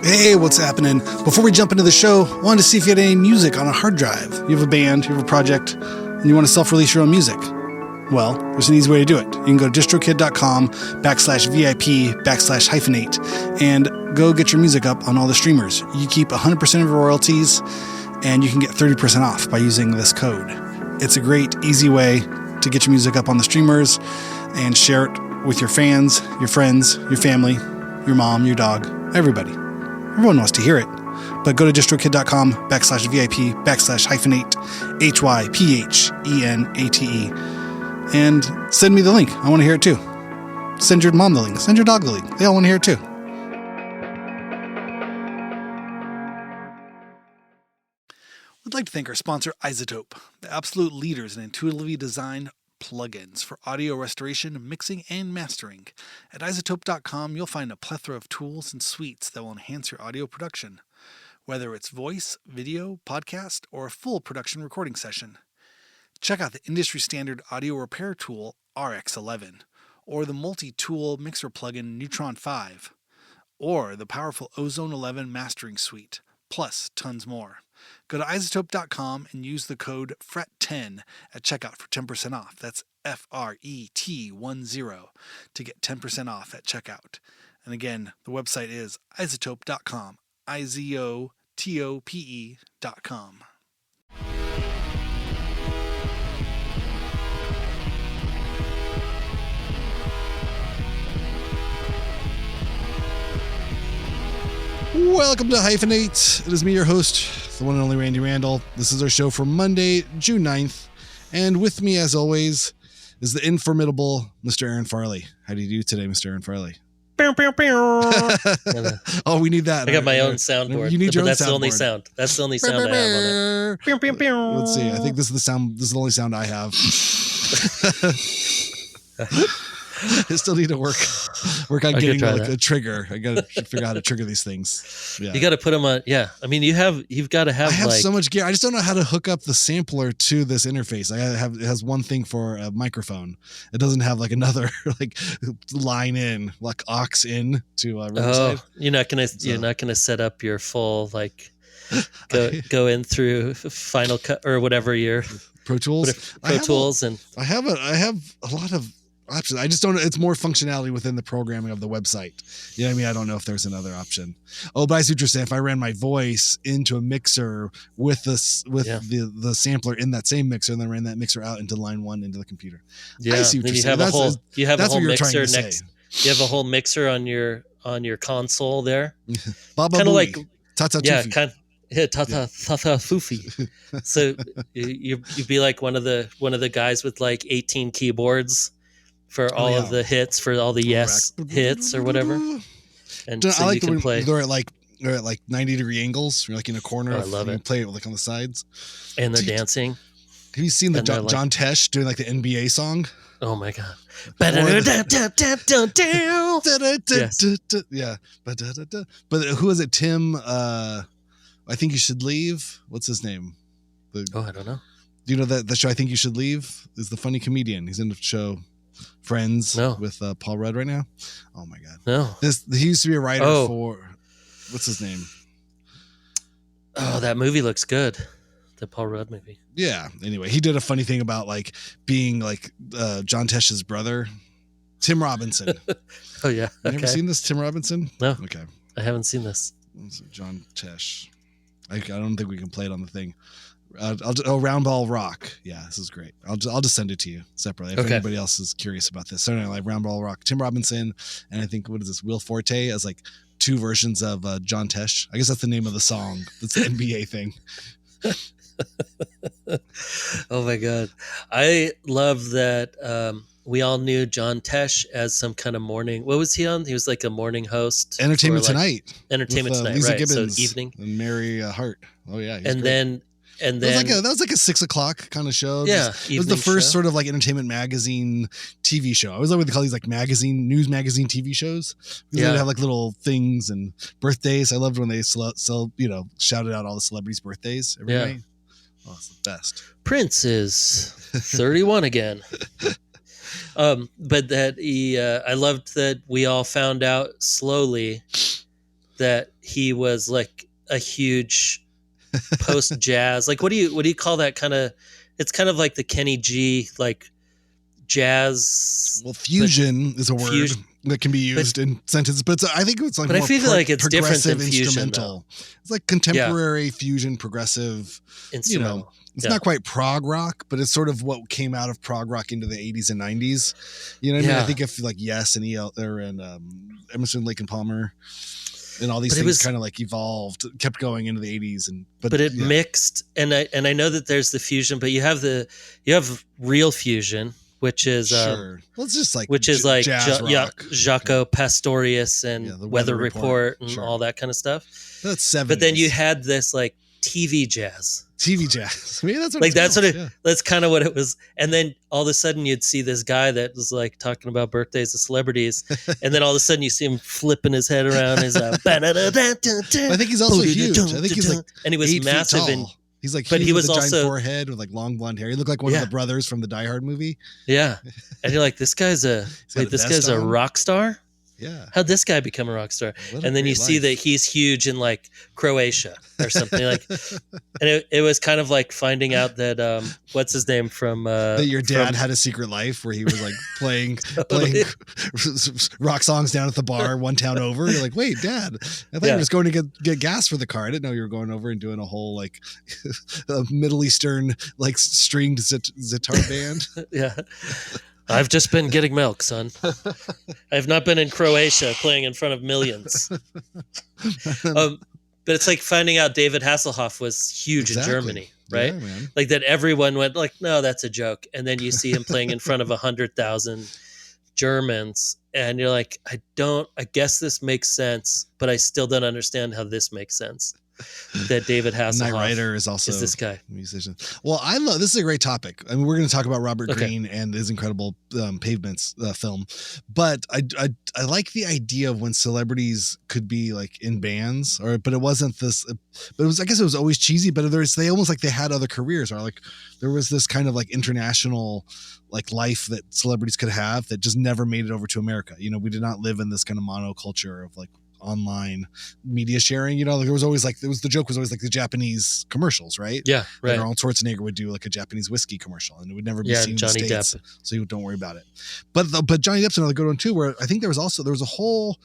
Hey, what's happening? Before we jump into the show, I wanted to see if you had any music on a hard drive. You have a band, you have a project, and you want to self-release your own music. Well, there's an easy way to do it. You can go to distrokid.com/VIP/hyphenate and go get your music up on all the streamers. You keep 100% of your royalties, and you can get 30% off by using this code. It's a great, easy way to get your music up on the streamers and share it with your fans, your friends, your family, your mom, your dog, everybody. Everyone wants to hear it. But go to distrokid.com/VIP/hyphenate, HYPHENATE, and send me the link. I want to hear it too. Send your mom the link. Send your dog the link. They all want to hear it too. We'd like to thank our sponsor, iZotope, the absolute leaders in intuitively designed plugins for audio restoration, mixing, and mastering. At iZotope.com, you'll find a plethora of tools and suites that will enhance your audio production, whether it's voice, video, podcast, or a full production recording session. Check out the industry-standard audio repair tool, RX11, or the multi-tool mixer plugin, Neutron 5, or the powerful Ozone 11 mastering suite, plus tons more. Go to iZotope.com and use the code FRET10 at checkout for 10% off. That's FRET10 to get 10% off at checkout. And again, the website is iZotope.com, IZOTOPE.com. Welcome to Hyphenate. It is me, your host, the one and only Randy Randall. This is our show for Monday, June 9th. And with me, as always, is the informidable Mr. Aaron Farley. How do you do today, Mr. Aaron Farley? Oh, we need that. I got my own soundboard. You need your own that's soundboard. The only sound. That's the only sound I have on it. Let's see. I think this is the sound. This is the only sound I have. I still need to work on getting like a trigger. I got to figure out how to trigger these things. Yeah. You got to put them on. Yeah. I mean, you've got to have. I have so much gear. I just don't know how to hook up the sampler to this interface. It has one thing for a microphone. It doesn't have like another like line in, like aux in to Riverside. Oh, you're not gonna set up your full like go in through Final Cut or whatever your Pro Tools. I have a lot of options. I just don't know. It's more functionality within the programming of the website. You know what I mean? I don't know if there's another option. Oh, but I see what you're saying. If I ran my voice into a mixer with the sampler in that same mixer, and then ran that mixer out into line one into the computer. Yeah. I see what you're saying. You have a whole mixer next. You have a whole mixer on your console there. Kind of like Tata Foofy. So you'd be like one of the guys with like 18 keyboards for all of the hits, for all the hits or whatever. And so I like you can play. They're at like 90-degree angles. You're like in a corner. I love it. You play it like on the sides. And they're dancing. Have you seen the John Tesh doing like the NBA song? Oh my God. Yeah. But who is it? Tim, I Think You Should Leave. What's his name? I don't know. Do you know that the show I Think You Should Leave is the funny comedian? He's in the show Friends with Paul Rudd right now. Oh my God. No. He used to be a writer for, what's his name? Oh, that movie looks good. The Paul Rudd movie. Yeah. Anyway, he did a funny thing about like being like John Tesh's brother, Tim Robinson. Oh yeah. You ever seen this, Tim Robinson? No. Okay. I haven't seen this. John Tesh. I don't think we can play it on the thing. Round Ball Rock. Yeah, this is great. I'll just send it to you separately if anybody else is curious about this. So anyway, like Round Ball Rock, Tim Robinson, and I think what is this? Will Forte as like two versions of John Tesh. I guess that's the name of the song. That's the NBA thing. Oh my God, I love that. We all knew John Tesh as some kind of morning. What was he on? He was like a morning host. Entertainment Tonight. Entertaiment Tonight, Lisa right? Gibbons So evening. And Mary Hart. Oh yeah. And then that was like a 6 o'clock kind of show. Yeah, it was the first sort of like entertainment magazine TV show. I always like what they call these like news magazine TV shows. Because they'd have like little things and birthdays. I loved when they shouted out all the celebrities' birthdays every night. Oh, it's the best. Prince is 31 again. But that I loved that we all found out slowly that he was like a huge post jazz. Like, what do you call that kind of? It's kind of like the Kenny G like jazz. Well, fusion is a word that can be used in sentences, but I think it's like but more I feel like it's different than instrumental. Fusion, it's like contemporary fusion, progressive instrumental. It's not quite prog rock, but it's sort of what came out of prog rock into the 80s and 90s. You know what I mean? I think if like Yes and Emerson, Lake and Palmer and all these things kind of like evolved, kept going into the 80s, but it mixed. And I know that there's the fusion, but you have real fusion, which is sure. Well, it's just like jazz rock. Jaco Pastorius and the Weather Report and all that kind of stuff. That's 70s. But then you had this like TV jazz. I mean, that's what like that's called. That's kind of what it was. And then all of a sudden you'd see this guy that was like talking about birthdays of celebrities, and then all of a sudden you see him flipping his head around. His I think he's also huge. I think he's like, and he was massive and. He's like, but he was also giant forehead with like long blonde hair. He looked like one of the brothers from the Die Hard movie. Yeah, and you're like, this guy's a rock star. Yeah, how'd this guy become a rock star? And then you see that he's huge in like Croatia or something like. And it was kind of like finding out that what's his name from that your dad had a secret life where he was like playing rock songs down at the bar one town over. You're like, wait, Dad, I thought you were just going to get gas for the car. I didn't know you were going over and doing a whole like a Middle Eastern like stringed sitar band. Yeah. I've just been getting milk, son. I've not been in Croatia playing in front of millions. But it's like finding out David Hasselhoff was huge in Germany, right? Yeah, like that everyone went like, no, that's a joke. And then you see him playing in front of 100,000 Germans. And you're like, I guess this makes sense, but I still don't understand how this makes sense. That David Hasselhoff Knight Rider is also this guy musician. Well, I love this is a great topic. I mean, we're going to talk about Robert Greene and his incredible Pavements film, but I like the idea of when celebrities could be like in bands, but it wasn't this. But it was, I guess, it was always cheesy. But they almost like they had other careers, or like there was this kind of like international like life that celebrities could have that just never made it over to America. You know, we did not live in this kind of monoculture of like online media sharing. You know, like the joke was always like the Japanese commercials, right? Yeah, right. Arnold Schwarzenegger would do like a Japanese whiskey commercial, and it would never be seen Johnny in the States, Depp. so you don't worry about it. But Johnny Depp's another good one too, where I think there was a whole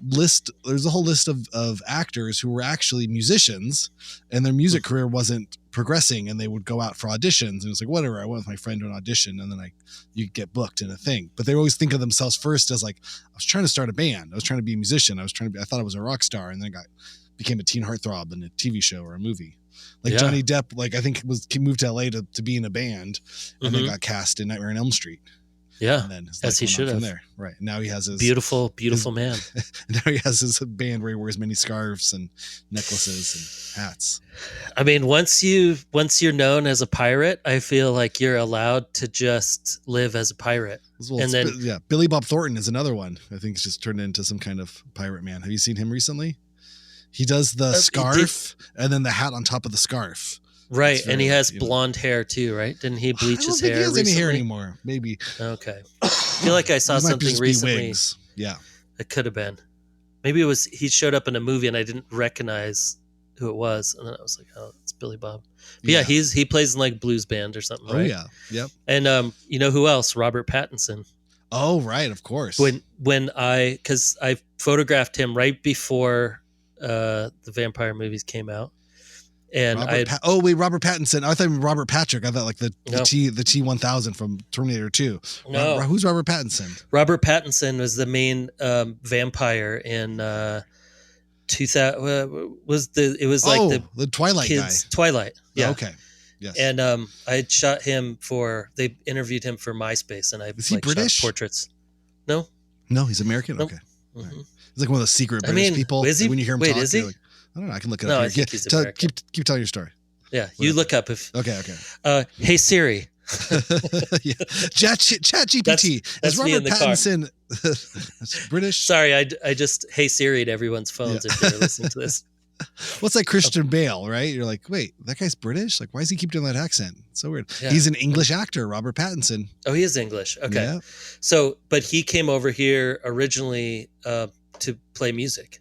list. There's a whole list of actors who were actually musicians, and their music career wasn't progressing, and they would go out for auditions, and it's like, whatever, I went with my friend to an audition, and then you get booked in a thing. But they always think of themselves first as like, I was trying to start a band, I was trying to be a musician, I thought I was a rock star, and then became a teen heartthrob in a TV show or a movie. Like Johnny Depp, like I think moved to LA to be in a band, and then got cast in Nightmare on Elm Street. Yeah, and then as he should have. There, right? Now he has his beautiful man. Now he has his band where he wears many scarves and necklaces and hats. I mean, once you're known as a pirate, I feel like you're allowed to just live as a pirate. Well, and then Billy Bob Thornton is another one. I think he's just turned into some kind of pirate man. Have you seen him recently? He does the scarf and then the hat on top of the scarf. Right, and he has blonde hair too, right? Didn't he bleach his hair? He has recently? Any hair anymore? Maybe. Okay. I feel like I saw something recently. Wigs. Yeah, it could have been. Maybe it was he showed up in a movie and I didn't recognize who it was, and then I was like, "Oh, it's Billy Bob." But yeah, he plays in like blues band or something, right? Oh yeah, yep. And you know who else? Robert Pattinson. Oh right, of course. Because I photographed him right before the vampire movies came out. And Robert Pattinson. I thought Robert Patrick. I thought like the T-1000 from Terminator 2. No. Who's Robert Pattinson? Robert Pattinson was the main vampire in 2000. It was like the Twilight kids, guy. Twilight. Yeah. Oh, okay. Yes. And I had shot him they interviewed him for MySpace, and Is he British? Shot portraits. No, he's American. Nope. Okay. Mm-hmm. Right. He's like one of those secret British people. Is he? When you hear him Wait, talk, is he? Like, I don't know. I can look it no, up. I think he's American. Keep telling your story. Yeah, you look up if. Okay. Hey Siri. Yeah. Chat GPT. That's Robert me in the Pattinson. That's British. Sorry, I just hey Siri to everyone's phones if they're listening to this. What's like Christian Bale, right? You're like, wait, that guy's British? Like, why does he keep doing that accent? It's so weird. Yeah. He's an English actor, Robert Pattinson. Oh, he is English. Okay. Yeah. So, but he came over here originally to play music.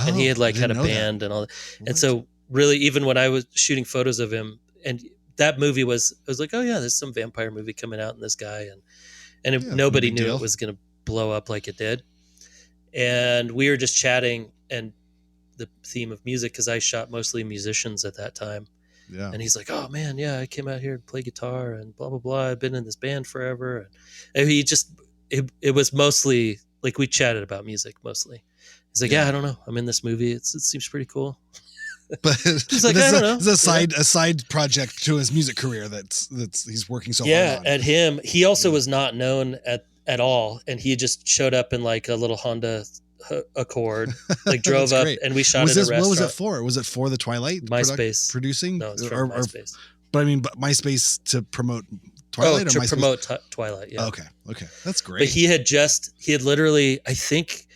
and he had I like had didn't a know that. band and all that. And What? so really, even when I was shooting photos of him, and that movie I was like, oh yeah, there's some vampire movie coming out, and this guy, and Yeah, no nobody big knew deal. it was going to blow up like it did. And we were just chatting, and the theme of music, because I shot mostly musicians at that time. Yeah. And he's like, oh man, yeah, I came out here to play guitar and blah blah blah. I've been in this band forever. And he just it was mostly like we chatted about music mostly. He's like, yeah, I don't know, I'm in this movie. It seems pretty cool. But He's like, I don't know. It's a side project to his music career that's he's working so hard on. At him, he also was not known at all, and he just showed up in like a little Honda Accord, like drove up, great. and we shot at a restaurant. What was it for? Was it for the Twilight MySpace producing? No, it's for MySpace. But I mean, MySpace to promote Twilight. To promote Twilight. Yeah. Okay, that's great. But he had literally, I think,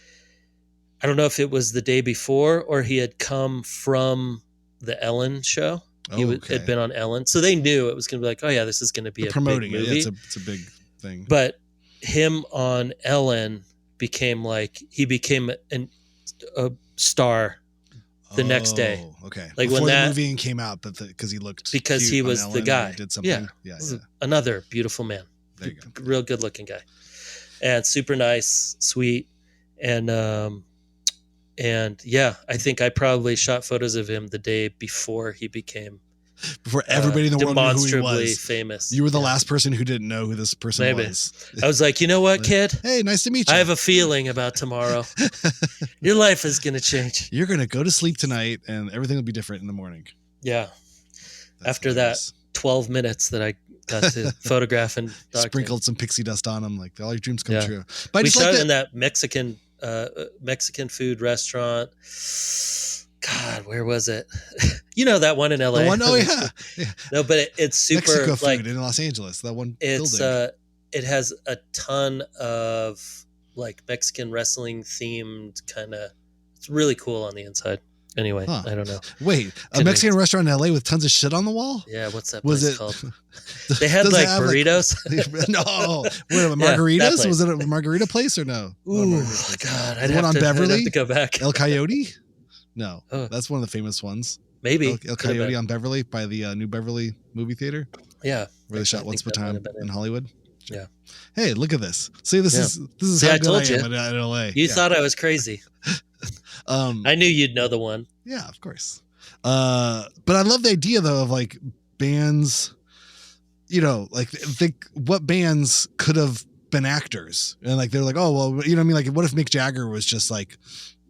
I don't know if it was the day before or he had come from the Ellen show. He had been on Ellen, so they knew it was going to be like, oh yeah, this is going to be promoting big movie. It's a big thing. But him on Ellen became a star the next day. Okay. Like before when the movie came out, but because he was the guy. Did something. Yeah. Another beautiful man. There you go. Real good looking guy, and super nice, sweet, and yeah, I think I probably shot photos of him the day before he became. Before everybody in the world knew who he was. Famous. You were the last person who didn't know who this person was. I was like, you know what, kid? Hey, nice to meet you. I have a feeling about tomorrow. Your life is going to change. You're going to go to sleep tonight and everything will be different in the morning. Yeah. After that 12 minutes that I got to photograph and document. Sprinkled some pixie dust on them, like all your dreams come true. But we shot in that Mexican food restaurant. God, where was it? You know that one in LA. The one, yeah. No, but it's super Mexico food like in Los Angeles. That one. It's it has a ton of like Mexican wrestling themed kind of. It's really cool on the inside. Anyway, I don't know. Wait, a Mexican restaurant in LA with tons of shit on the wall? Yeah, what's that place called? They had like burritos. No, margaritas? Was it a margarita place or no? Ooh, God, I'd have to go back. El Coyote? No, that's one of the famous ones. Maybe El Coyote on Beverly by the New Beverly movie theater. Yeah, where they shot Once Upon a Time in Hollywood. Yeah. Hey, look at this. See, this is how good I am at LA. You thought I was crazy. I knew you'd know the one. Yeah, of course. But I love the idea though of like bands. You know, like think what bands could have been actors, and like they're like, oh well, you know what I mean? Like, what if Mick Jagger was just like,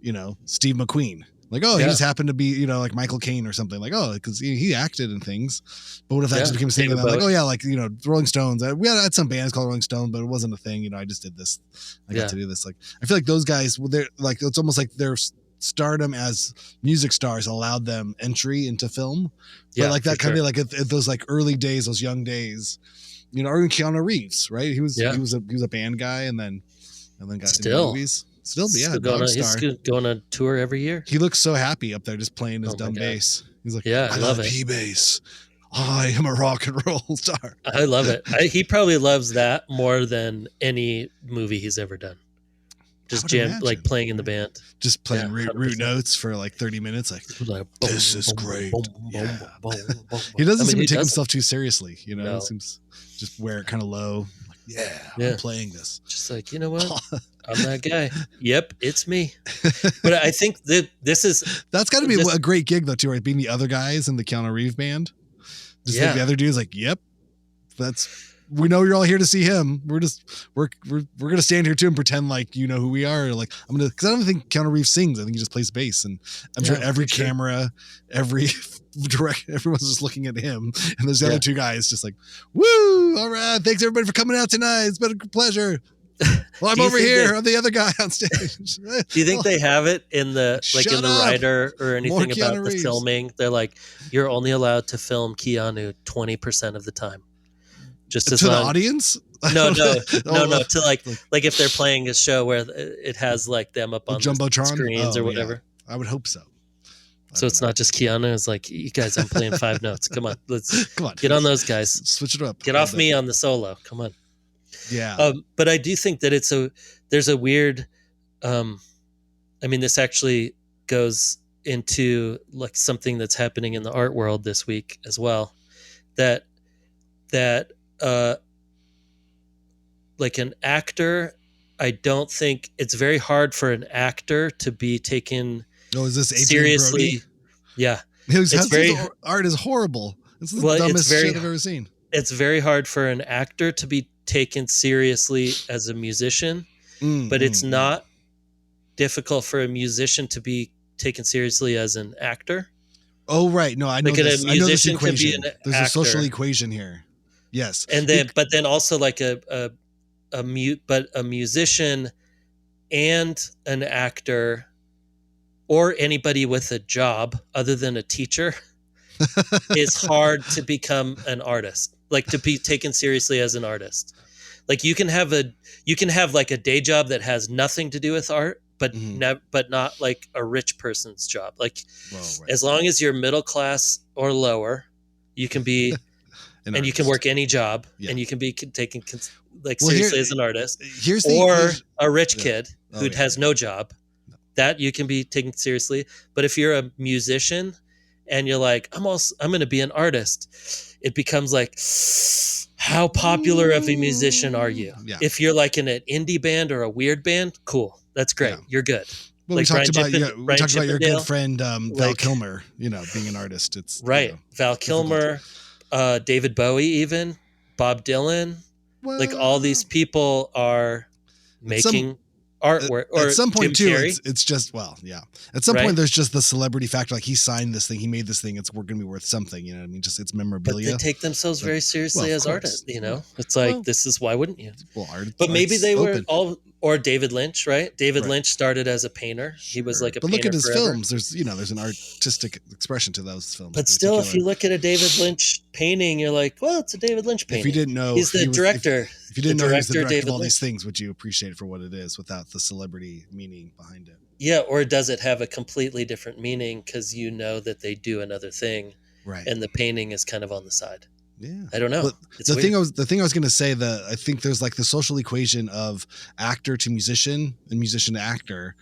you know, Steve McQueen? Like, he just happened to be, you know, like Michael Caine or something. Like, because he acted in things. But what if that just became a thing? Like, oh yeah, like, you know, Rolling Stones. We had some bands called Rolling Stone, but it wasn't a thing. You know, I just did this. I got to do this. Like, I feel like those guys, they're like, it's almost like their stardom as music stars allowed them entry into film. But like that kind of like at those like early days, those young days, you know, or even Keanu Reeves, right? He was a band guy and then got into movies. Still going on tour every year. He looks so happy up there just playing his dumb bass. He's like, I love it. P-bass. I am a rock and roll star. I love it. He probably loves that more than any movie he's ever done. Just like playing in the band. Just playing root notes for like 30 minutes. Like this is great. He doesn't seem to take himself too seriously. You know, no. It seems just wear it kind of low. Like, I'm playing this. Just like, you know what? I'm that guy. Yep, it's me. But I think that that's got to be a great gig though too, right? Being the other guys in the Keanu Reeves band. Just like the other dude's like, yep, we know you're all here to see him. We're gonna stand here too and pretend like you know who we are. Like because I don't think Keanu Reeves sings. I think he just plays bass, and I'm sure every camera, every direct, everyone's just looking at him, and there's the other two guys just like, woo! All right, thanks everybody for coming out tonight. It's been a pleasure. Well, I'm over here. I'm the other guy on stage. Do you think they have it in the in the writer or anything about the filming? They're like, you're only allowed to film Keanu 20% of the time. Just as to the audience? No. To like if they're playing a show where it has like them up on Jumbotron screens or whatever. Yeah. I would hope so. So it's not just Keanu. It's like, you guys, I'm playing 5 notes. Come on, get on those guys. Switch it up. Get off me on the solo. Come on. Yeah. But I do think that there's a weird, I mean, this actually goes into like something that's happening in the art world this week as well. That like an actor, I don't think it's very hard for an actor to be taken Oh, is this Adrian seriously. Brody? Yeah, His it's very art is horrible. It's the well. dumbest shit I've ever seen. It's very hard for an actor to be taken seriously as a musician, but it's not difficult for a musician to be taken seriously as an actor. Oh, right. No, I know Like this. I know this equation. There's actor. a social equation here. Yes. And then, but then also like a musician and an actor or anybody with a job other than a teacher is hard to become an artist, like to be taken seriously as an artist. Like you can have like a day job that has nothing to do with art, but but not like a rich person's job. Like as long as you're middle class or lower, you can be and you can work any job and you can be taken like seriously as an artist. Or a rich kid who has no job, that you can be taken seriously. But if you're a musician and you're like, I'm going to be an artist, it becomes like, how popular of a musician are you? Yeah. If you're like in an indie band or a weird band, cool. That's great. Yeah. You're good. Well, like we talked about your good friend Val Kilmer, being an artist. It's right. Val Kilmer, David Bowie, even Bob Dylan, like all these people are making artwork. Or at some point Jim too, Carrey. it's just at some point there's just the celebrity factor. Like he signed this thing, he made this thing. It's going to be worth something. You know what I mean? Just it's memorabilia. But they take themselves very seriously as artists. It's like this is why wouldn't you? But maybe they were all. Or David Lynch, right? David Lynch started as a painter. He was like a painter. But look at his forever. films. There's an artistic expression to those films. But still, if you look at a David Lynch painting, you're like, well, it's a David Lynch painting. If you didn't know, he's the director. If you didn't know he was the director of all these things, would you appreciate it for what it is without the celebrity meaning behind it? Yeah, or does it have a completely different meaning because you know that they do another thing, right? And the painting is kind of on the side. Yeah, I don't know. But the thing I was going to say, that I think there's like the social equation of actor to musician and musician to actor.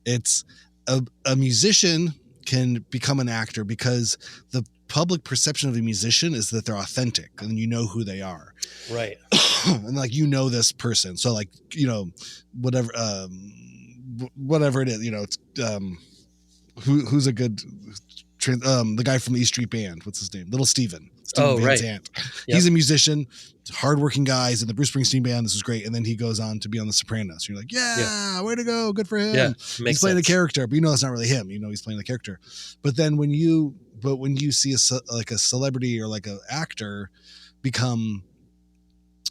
It's a musician can become an actor because the public perception of a musician is that they're authentic and you know who they are, right? And like this person, so like whatever it is, who's a good. The guy from the East Street Band, what's his name? Little Steven Van Zandt. Yep. He's a musician, hardworking guy. He's in the Bruce Springsteen band. This is great. And then he goes on to be on The Sopranos. You're like, way to go. Good for him. Yeah, he's playing a character, but that's not really him. He's playing the character. But then when you see a celebrity or like an actor become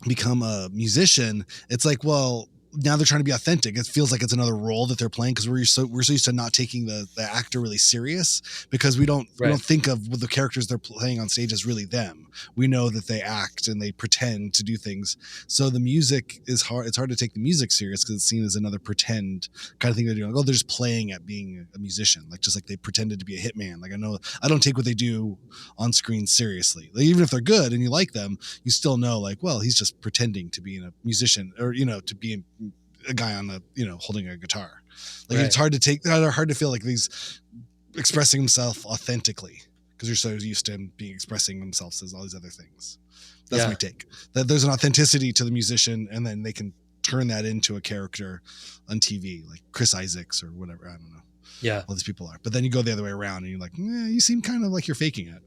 a musician, it's like, well, now they're trying to be authentic. It feels like it's another role that they're playing because we're so used to not taking the actor really serious because we don't think of the characters they're playing on stage as really them. We know that they act and they pretend to do things. So the music is hard. It's hard to take the music serious because it's seen as another pretend kind of thing they're doing. Like, they're just playing at being a musician, like just like they pretended to be a hitman. Like I don't take what they do on screen seriously. Like, even if they're good and you like them, you still know like, well, he's just pretending to be a musician or to be a guy on holding a guitar. Like it's hard to feel like he's expressing himself authentically because you're so used to him expressing themselves as all these other things. That's my take. That there's an authenticity to the musician and then they can turn that into a character on TV, like Chris Isaacs or whatever. I don't know. Yeah. All these people are. But then you go the other way around and you're like, you seem kind of like you're faking it.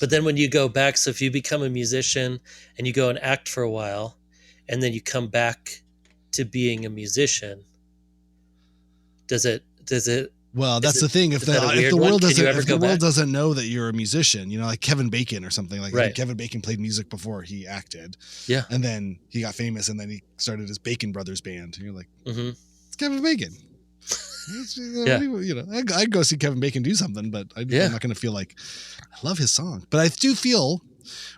But then when you go back, so if you become a musician and you go and act for a while and then you come back to being a musician, does it well, that's the thing. If the world doesn't know that you're a musician, like Kevin Bacon or something like that. Kevin Bacon played music before he acted. Yeah. And then he got famous and then he started his Bacon Brothers band. And you're like, it's Kevin Bacon. I'd go see Kevin Bacon do something, but I'm not going to feel like I love his song. But I do feel,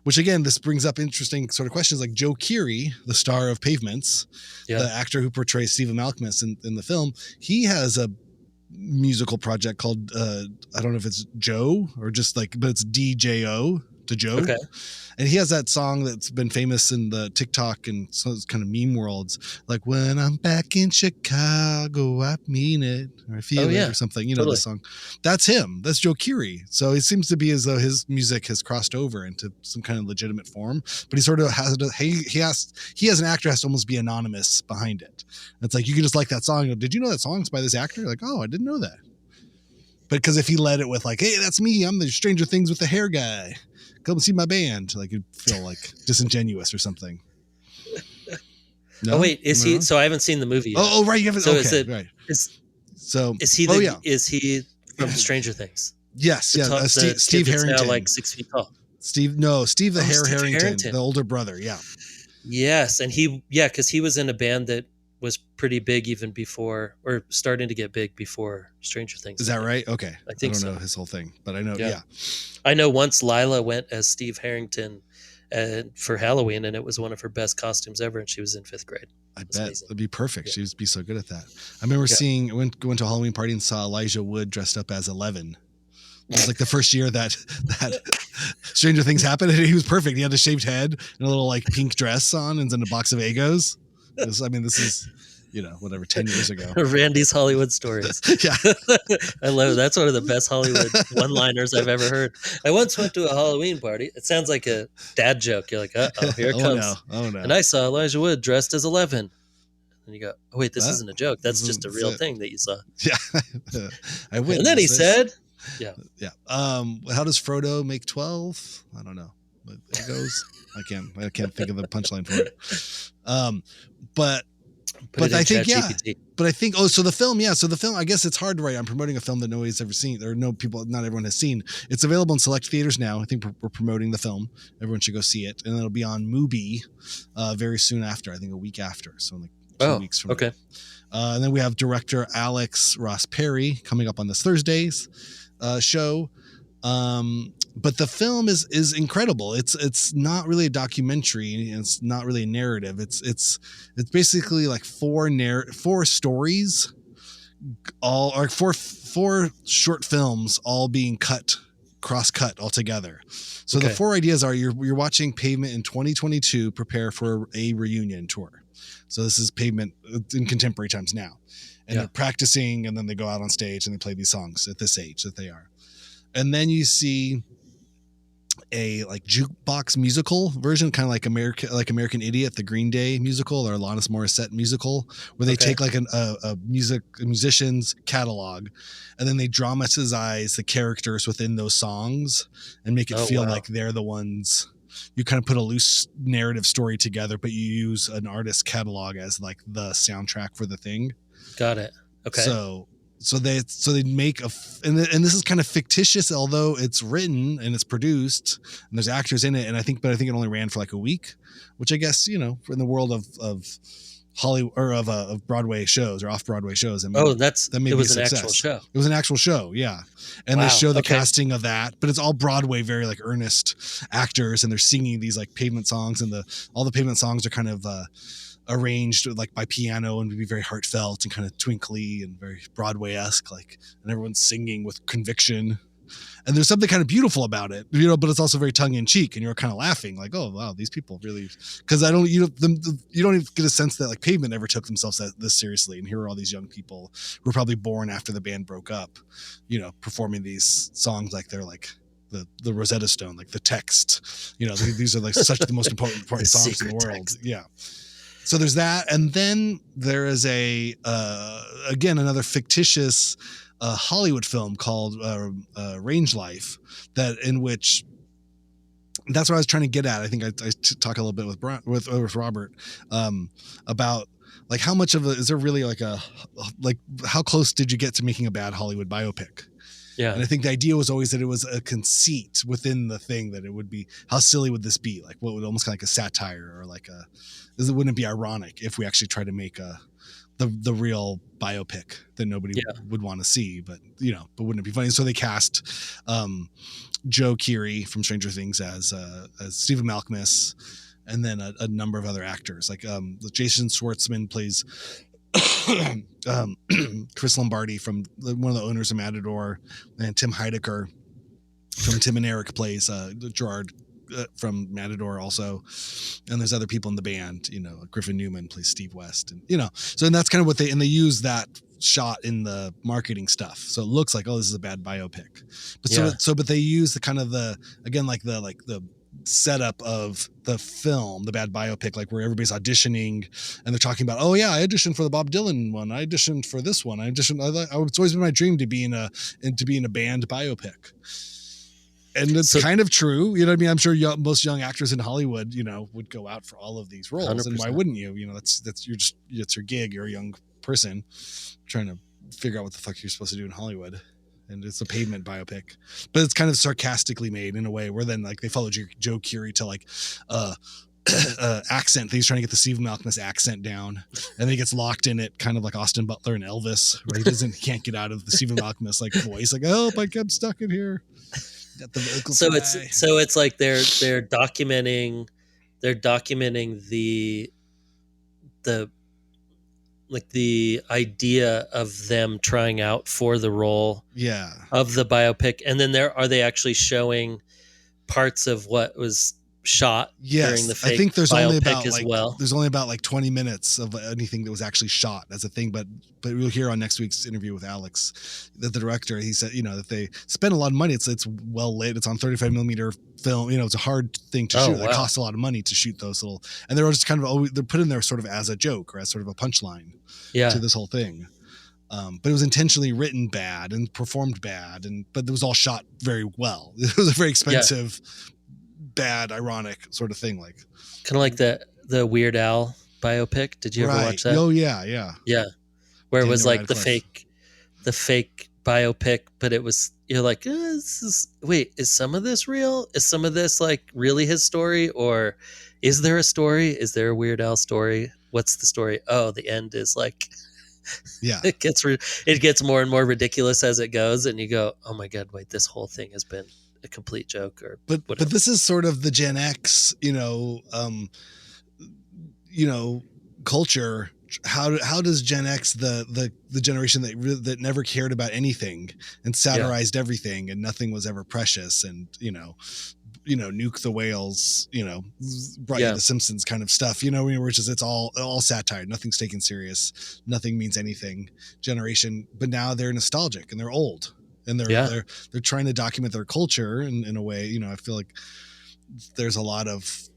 which again, this brings up interesting sort of questions, like Joe Keery, the star of Pavements, the actor who portrays Stephen Malkmus in the film, he has a musical project called I don't know if it's Joe or just like, but it's DJO, to Joe. Okay. And he has that song that's been famous in the TikTok and so it's kind of meme worlds, like when I'm back in Chicago, I mean it, or I feel it, or something. You know, totally. the song. That's him. That's Joe Keery. So it seems to be as though his music has crossed over into some kind of legitimate form. But he sort of has he as an actor has to almost be anonymous behind it. It's like you can just like that song. Did you know that song's by this actor? Like, oh, I didn't know that. But because if he led it with like, hey, that's me, I'm the Stranger Things with the hair guy, come see my band, like you'd feel like disingenuous or something. No? Oh wait, is he? So I haven't seen the movie yet. Oh right, you haven't. So okay, is it? Right. Is he? Is he from Stranger Things? Yes, yeah. Steve Harrington, now like 6 feet tall. Steve the Harrington, the older brother. Yeah. Yes, and because he was in a band that was pretty big even before, or starting to get big before Stranger Things. Is that right? Okay. I think so. I don't know his whole thing, but I know. Yeah. I know once Lila went as Steve Harrington for Halloween, and it was one of her best costumes ever, and she was in 5th grade. I bet it'd be perfect. She would be so good at that. I remember went to a Halloween party and saw Elijah Wood dressed up as 11. It was like the first year that Stranger Things happened, and he was perfect. He had a shaved head and a little like pink dress on, and then a box of Eggos. This is, 10 years ago. Randy's Hollywood stories. Yeah. I love it. That's one of the best Hollywood one-liners I've ever heard. I once went to a Halloween party. It sounds like a dad joke. You're like, uh-oh, here it comes. Oh no. And I saw Elijah Wood dressed as 11. And you go, oh wait, this isn't a joke. That's just a real thing that you saw. Yeah. I witnessed And then he said, yeah. How does Frodo make 12? I don't know. But it goes. I can't think of the punchline for it. But I think so the film, I guess it's hard, right? I'm promoting a film that nobody's ever seen, or not everyone has seen. It's available in select theaters now. I think we're promoting the film. Everyone should go see it, and it'll be on Mubi very soon after. I think a week after, so like 2 weeks from now. And then we have director Alex Ross Perry coming up on this Thursday's show. But the film is incredible. It's not really a documentary. It's not really a narrative. It's basically like four stories, all or four short films, all being cross-cut all together. So the four ideas are you're watching Pavement in 2022 prepare for a reunion tour. So this is Pavement in contemporary times now, and they're practicing, and then they go out on stage and they play these songs at this age that they are. And then you see a like jukebox musical version, kind of like American Idiot, the Green Day musical, or Alanis Morissette musical, where they take like a musician's catalog, and then they dramatize the characters within those songs and make it feel like they're the ones. You kind of put a loose narrative story together, but you use an artist's catalog as like the soundtrack for the thing. Got it. Okay. So they make and this is kind of fictitious, although it's written and it's produced and there's actors in it. And I think it only ran for like a week, which I guess, in the world of Hollywood or of Broadway shows or off Broadway shows. It was an actual show. It was an actual show. Yeah. And they show the casting of that, but it's all Broadway, very like earnest actors. And they're singing these like Pavement songs, and all the Pavement songs are kind of, arranged like by piano and would be very heartfelt and kind of twinkly and very Broadway-esque, like, and everyone's singing with conviction, and there's something kind of beautiful about it, but it's also very tongue-in-cheek, and you're kind of laughing like, oh wow, these people really, because you don't even get a sense that like Pavement ever took themselves this seriously, and here are all these young people who were probably born after the band broke up, performing these songs like they're like the Rosetta Stone, like the text, these are like such the most important songs in the world. Text. Yeah. So there's that, and then there is again another fictitious Hollywood film called Range Life, in which that's what I was trying to get at. I think I talk a little bit with Robert about like how much of is there really like how close did you get to making a bad Hollywood biopic? Yeah. And I think the idea was always that it was a conceit within the thing, that it would be, how silly would this be? Like what would almost kind of like a satire, or like wouldn't it be ironic if we actually try to make the real biopic that nobody would want to see, but wouldn't it be funny? So they cast Joe Keery from Stranger Things as Stephen Malkmus, and then a number of other actors, like Jason Schwartzman plays Chris Lombardi from one of the owners of Matador, and Tim Heidecker from Tim and Eric plays Gerard from Matador also, and there's other people in the band. Griffin Newman plays Steve West, and and that's kind of what they use that shot in the marketing stuff, so it looks like, oh, this is a bad biopic, but but they use the kind of the setup of the film, the bad biopic, like where everybody's auditioning and they're talking about, oh yeah, I auditioned for the Bob Dylan one, I auditioned for this one, it's always been my dream to be in a band biopic. And it's kind of true, you know what I mean? I'm sure most young actors in Hollywood, would go out for all of these roles. 100%. And why wouldn't you? That's it's your gig. You're a young person trying to figure out what the fuck you're supposed to do in Hollywood. And it's a Pavement biopic, but it's kind of sarcastically made in a way where then like they follow Joe Curie to like accent. He's trying to get the Stephen Malkmus accent down, and then he gets locked in it, kind of like Austin Butler and Elvis, where he can't get out of the Stephen Malkmus like voice, like, help, I kept stuck in here. Got the vocal so fry. it's like they're documenting the idea of them trying out for the role of the biopic, and then are they actually showing parts of what was shot during the fake I think there's only about there's only about like 20 minutes of anything that was actually shot as a thing, but we'll hear on next week's interview with Alex that the director, he said, that they spent a lot of money. It's well lit. It's on 35 millimeter film. It's a hard thing to shoot. Wow. It costs a lot of money to shoot those little, and they're just kind of they're put in there sort of as a joke or as sort of a punchline to this whole thing. But it was intentionally written bad and performed bad, but it was all shot very well. It was a very expensive, bad, ironic sort of thing, like kind of like the Weird Al biopic. Did you ever watch that? Oh yeah, where it was like the fake biopic, but it was, you're like, is some of this real? Is some of this like really his story, or is there a story? Is there a Weird Al story? What's the story? Oh, the end is like, it gets more and more ridiculous as it goes, and you go, oh my god, wait, this whole thing has been a complete joke. Or but this is sort of the Gen X culture. How does Gen X, the generation that never cared about anything and satirized everything and nothing was ever precious, and Nuke the Whales, brought you the Simpsons kind of stuff, which is, it's all satire, nothing's taken serious, nothing means anything generation, but now they're nostalgic and they're old. And they're trying to document their culture in a way, I feel like there's a lot of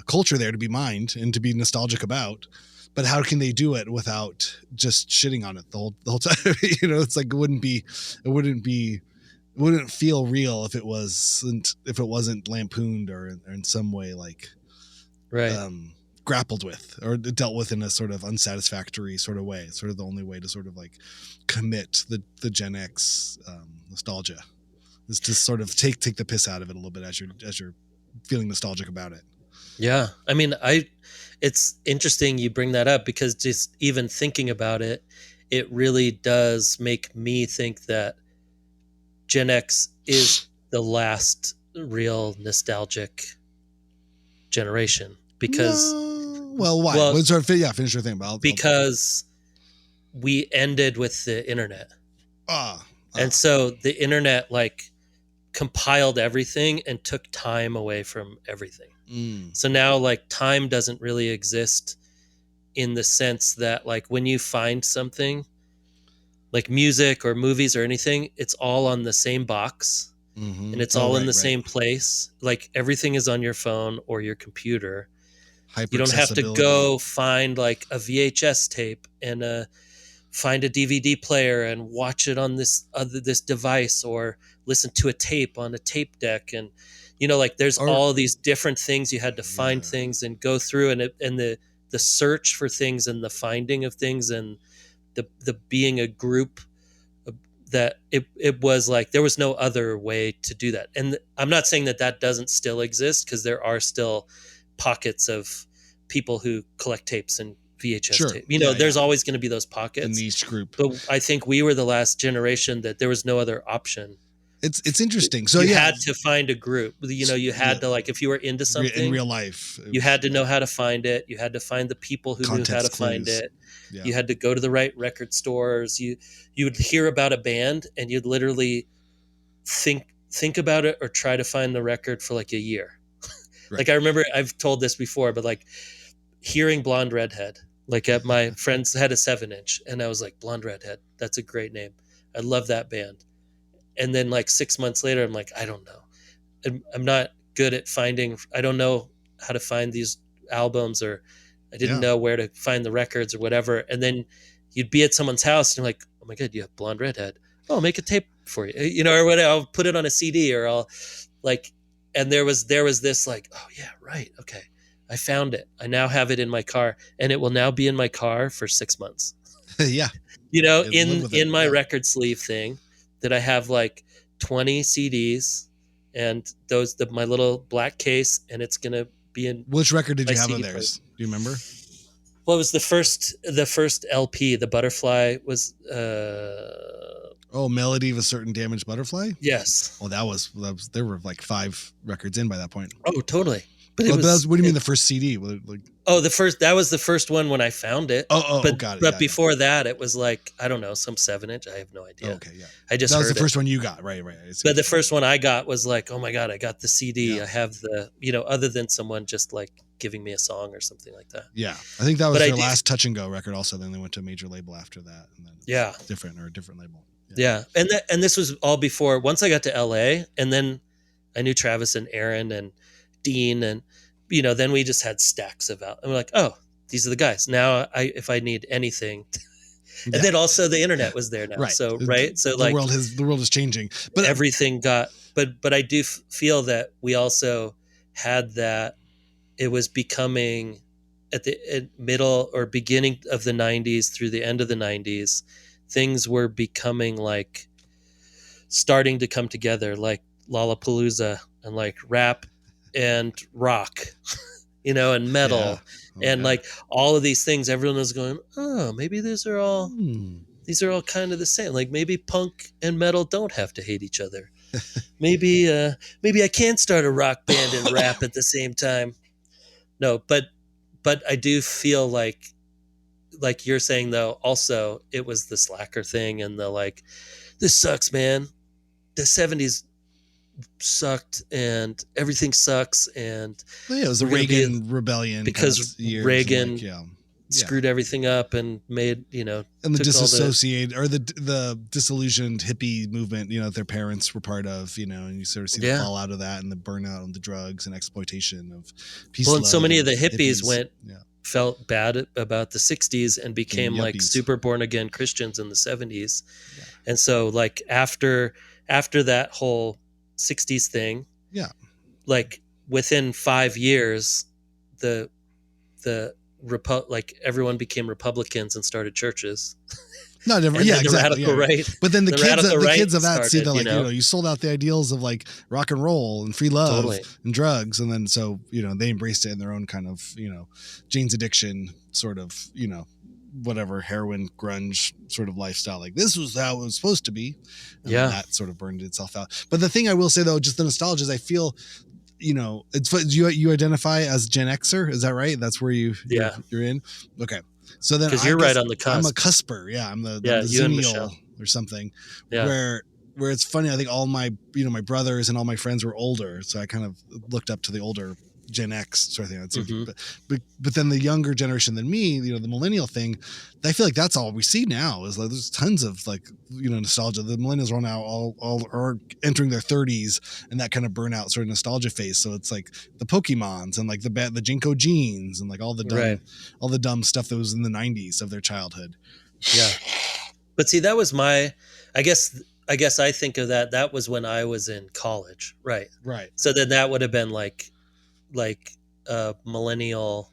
culture there to be mined and to be nostalgic about, but how can they do it without just shitting on it the whole time? It's like, it wouldn't feel real if it wasn't lampooned or in some way like, grappled with or dealt with in a sort of unsatisfactory sort of way. It's sort of the only way to sort of like commit the Gen X nostalgia is to sort of take the piss out of it a little bit as you're feeling nostalgic about it. Yeah. I mean, it's interesting you bring that up, because just even thinking about it, it really does make me think that Gen X is the last real nostalgic generation, because why? Finish your thing. Because we ended with the internet. And so the internet like compiled everything and took time away from everything. So now like time doesn't really exist in the sense that like when you find something like music or movies or anything, it's all on the same box, and it's all in the same place. Like everything is on your phone or your computer. You don't have to go find like a VHS tape and find a DVD player and watch it on this device, or listen to a tape on a tape deck. And like there's all these different things you had to find things and go through, and the search for things and the finding of things and the being a group, that it was like there was no other way to do that. And I'm not saying that doesn't still exist, because there are still pockets of people who collect tapes and VHS tape. There's always going to be those pockets. The niche group. But I think we were the last generation that there was no other option. It's interesting. So you had to find a group. You had to, like, if you were into something in real life, you had to know how to find it. You had to find the people who knew how to find it. Yeah. You had to go to the right record stores. You would hear about a band and you'd literally think about it or try to find the record for like a year. Right. Like I remember I've told this before, but like hearing Blonde Redhead, like at my friends had a 7-inch and I was like, Blonde Redhead, that's a great name. I love that band. And then like 6 months later, I'm like, I don't know. I'm not good at finding, I don't know how to find these albums, or I didn't know where to find the records or whatever. And then you'd be at someone's house and you're like, oh my God, you have Blonde Redhead. Oh, I'll make a tape for you, you know, or whatever. I'll put it on a CD, or I'll like, and there was this like, oh yeah, right. Okay. I found it. I now have it in my car, and it will now be in my car for 6 months. Yeah. You know, in my record sleeve thing that I have like 20 CDs and my little black case, and it's going to be in. Which record did you have CD of theirs? Do you remember? Well, it was the first LP. The Butterfly was Melody of a Certain Damaged Butterfly? Yes. Well, that was there were like 5 records in by that point. Oh, totally. But what do you mean the first CD? Like, that was the first one when I found it. But, got it. But before that, it was like, I don't know, some 7-inch. I have no idea. Okay, yeah. I just that was heard the first one you got, right? But the first one I got was like, oh my God, I got the CD. Yeah. I have the, you know, other than someone just like giving me a song or something like that. Yeah, I think that was their last Touch and Go record. Also, then they went to a major label after that, and then a different label. Yeah, and this was all before. Once I got to LA, and then I knew Travis and Aaron and Dean, and you know, then we just had stacks of out. And we're like, oh, these are the guys. Now, if I need anything, and then also the internet was there now. Right. So the world is changing, but everything got. But I do feel that we also had that. It was becoming at the middle or beginning of the 90s through the end of the 90s. Things were becoming like starting to come together, like Lollapalooza and like rap and rock, you know, and metal and like all of these things. Everyone was going, oh, maybe these are all kind of the same. Like maybe punk and metal don't have to hate each other. maybe I can start a rock band and rap at the same time. No, but I do feel like you're saying though, also it was the slacker thing and the like, this sucks, man. The 70s sucked and everything sucks. And it was the Reagan rebellion because Reagan screwed everything up and made, you know, and the disassociated or the disillusioned hippie movement, you know, that their parents were part of, you know, and you sort of see the fallout of that and the burnout and the drugs and exploitation of peace. Well, and so many of the hippies felt bad about the 60s and became like super born again Christians in the 70s. Yeah. And so like after that whole 60s thing, like within 5 years, like everyone became Republicans and started churches. Not everyone, exactly. Radical right. But then the kids of that started, see that like, you know, you sold out the ideals of like rock and roll and free love and drugs, and then so, you know, they embraced it in their own kind of, you know, Jane's Addiction sort of, you know, whatever heroin grunge sort of lifestyle. Like this was how it was supposed to be. And that sort of burned itself out. But the thing I will say though, just the nostalgia is I feel, you know, it's you identify as Gen Xer, is that right? That's where you're in. Okay, so then because you're right on the cusp. I'm a cusper. Yeah, I'm the zennial or something. Yeah. Where it's funny. I think all my my brothers and all my friends were older, so I kind of looked up to the older Gen X sort of thing. Mm-hmm. But then the younger generation than me, you know, the millennial thing, I feel like that's all we see now is like there's tons of like, you know, nostalgia. The millennials are now all are entering their 30s and that kind of burnout sort of nostalgia phase. So it's like the Pokemons and like the Jinko jeans and like all the dumb stuff that was in the 90s of their childhood. Yeah. But see, that was I guess I think of that was when I was in college. Right. Right. So then that would have been like millennial,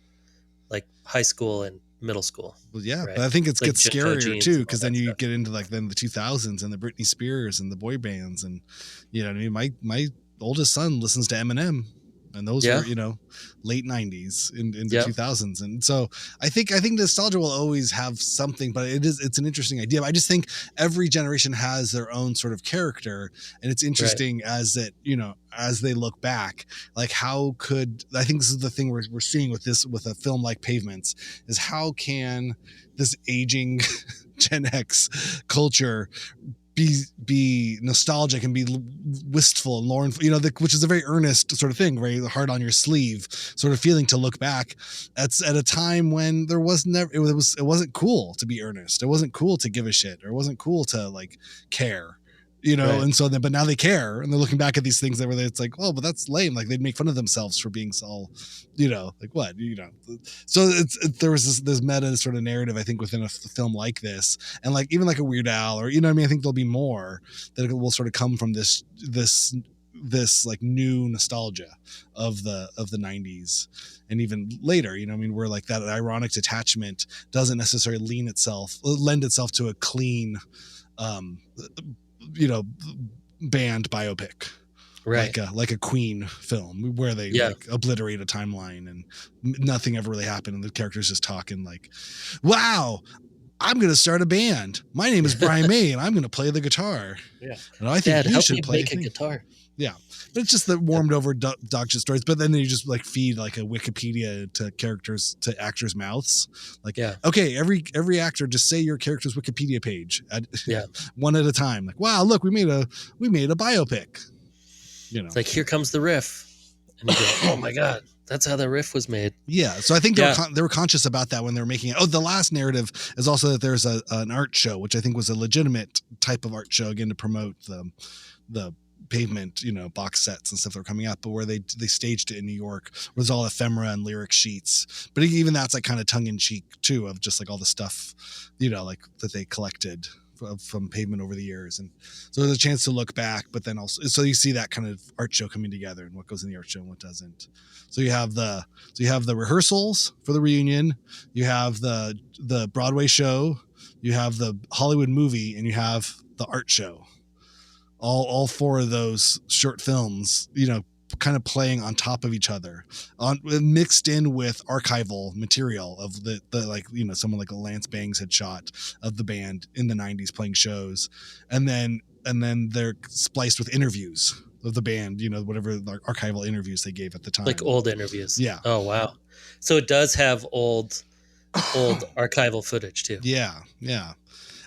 like high school and middle school. Well, yeah, right? But I think it like gets scarier too, because then you get into like then the 2000s and the Britney Spears and the boy bands, and you know what I mean. My oldest son listens to Eminem, and those were, you know, late 90s into 2000s, and so I think nostalgia will always have something, but it's an interesting idea. I just think every generation has their own sort of character, and it's interesting as that, you know, as they look back, like I think this is the thing we're seeing with a film like Pavements, is how can this aging Gen X culture be nostalgic and be wistful and mournful, you know, which is a very earnest sort of thing, very hard on your sleeve sort of feeling to look back at a time when there was never, it wasn't cool to be earnest. It wasn't cool to give a shit, or it wasn't cool to like care, you know. Right. And so then, but now they care, and they're looking back at these things that were, it's like, oh, but that's lame. Like they'd make fun of themselves for being so, you know, like what, you know. So there was this meta sort of narrative, I think, within a film like this, and like even like a Weird Al, or, you know what I mean, I think there'll be more that will sort of come from this like new nostalgia of the 90s, and even later, you know, I mean, where like that ironic detachment doesn't necessarily lend itself to a clean you know, band biopic, Right. like a Queen film where they like obliterate a timeline and nothing ever really happened, and the characters just talking like, wow, I'm going to start a band. My name is Brian May, and I'm going to play the guitar. Yeah. And I think Dad, you help should me play make a guitar. Yeah. But it's just the warmed over dog shit stories. But then you just like feed like a Wikipedia to actors' mouths. Like, okay, every actor just say your character's Wikipedia page one at a time. Like, wow, look, we made a biopic. You know, it's like, here comes the riff. And you go, oh my God, that's how the riff was made. Yeah. So I think they were conscious about that when they were making it. Oh, the last narrative is also that there's an art show, which I think was a legitimate type of art show, again, to promote the Pavement, you know, box sets and stuff that were coming out, but where they staged it in New York, where there's all ephemera and lyric sheets. But even that's like kind of tongue in cheek too, of just like all the stuff, you know, like that they collected from Pavement over the years. And so there's a chance to look back, but then also, so you see that kind of art show coming together and what goes in the art show and what doesn't. So you have the rehearsals for the reunion, you have the Broadway show, you have the Hollywood movie, and you have the art show. All four of those short films, you know, kind of playing on top of each other, mixed in with archival material of the like, you know, someone like Lance Bangs had shot of the band in the 90s playing shows, and then they're spliced with interviews of the band, you know, whatever archival interviews they gave at the time, like old interviews. Yeah. Oh wow. So it does have old archival footage too. Yeah.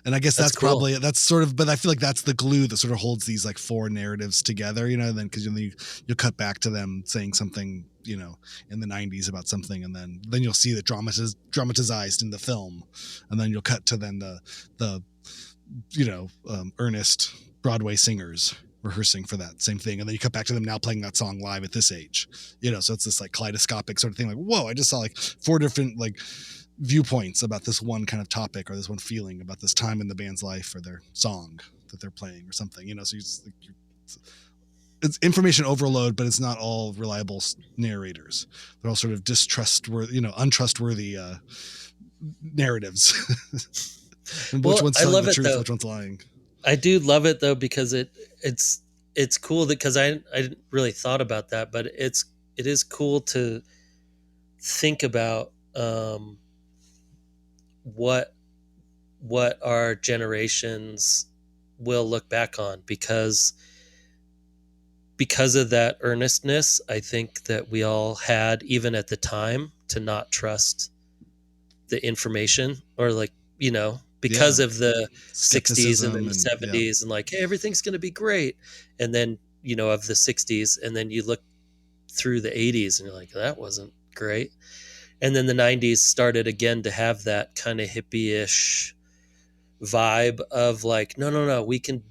And I guess that's cool. Probably, that's sort of, but I feel like that's the glue that sort of holds these like four narratives together, you know, then because you'll cut back to them saying something, you know, in the 90s about something, and then you'll see that dramatized in the film, and then you'll cut to then the you know, earnest Broadway singers rehearsing for that same thing, and then you cut back to them now playing that song live at this age, you know, so it's this like kaleidoscopic sort of thing, like, whoa, I just saw like four different like viewpoints about this one kind of topic or this one feeling about this time in the band's life or their song that they're playing or something, you know. So it's information overload, but it's not all reliable narrators. They're all sort of untrustworthy narratives. And which one's telling the truth, which one's lying. I do love it though, because it's cool because I didn't really thought about that, but it is cool to think about what our generations will look back on, because of that earnestness. I think that we all had, even at the time, to not trust the information, or like, you know, because of the 60s and then the 70s and like, hey, everything's going to be great. And then, you know, of the 60s, and then you look through the 80s and you're like, that wasn't great. And then the 90s started again to have that kind of hippie-ish vibe of like, no, we can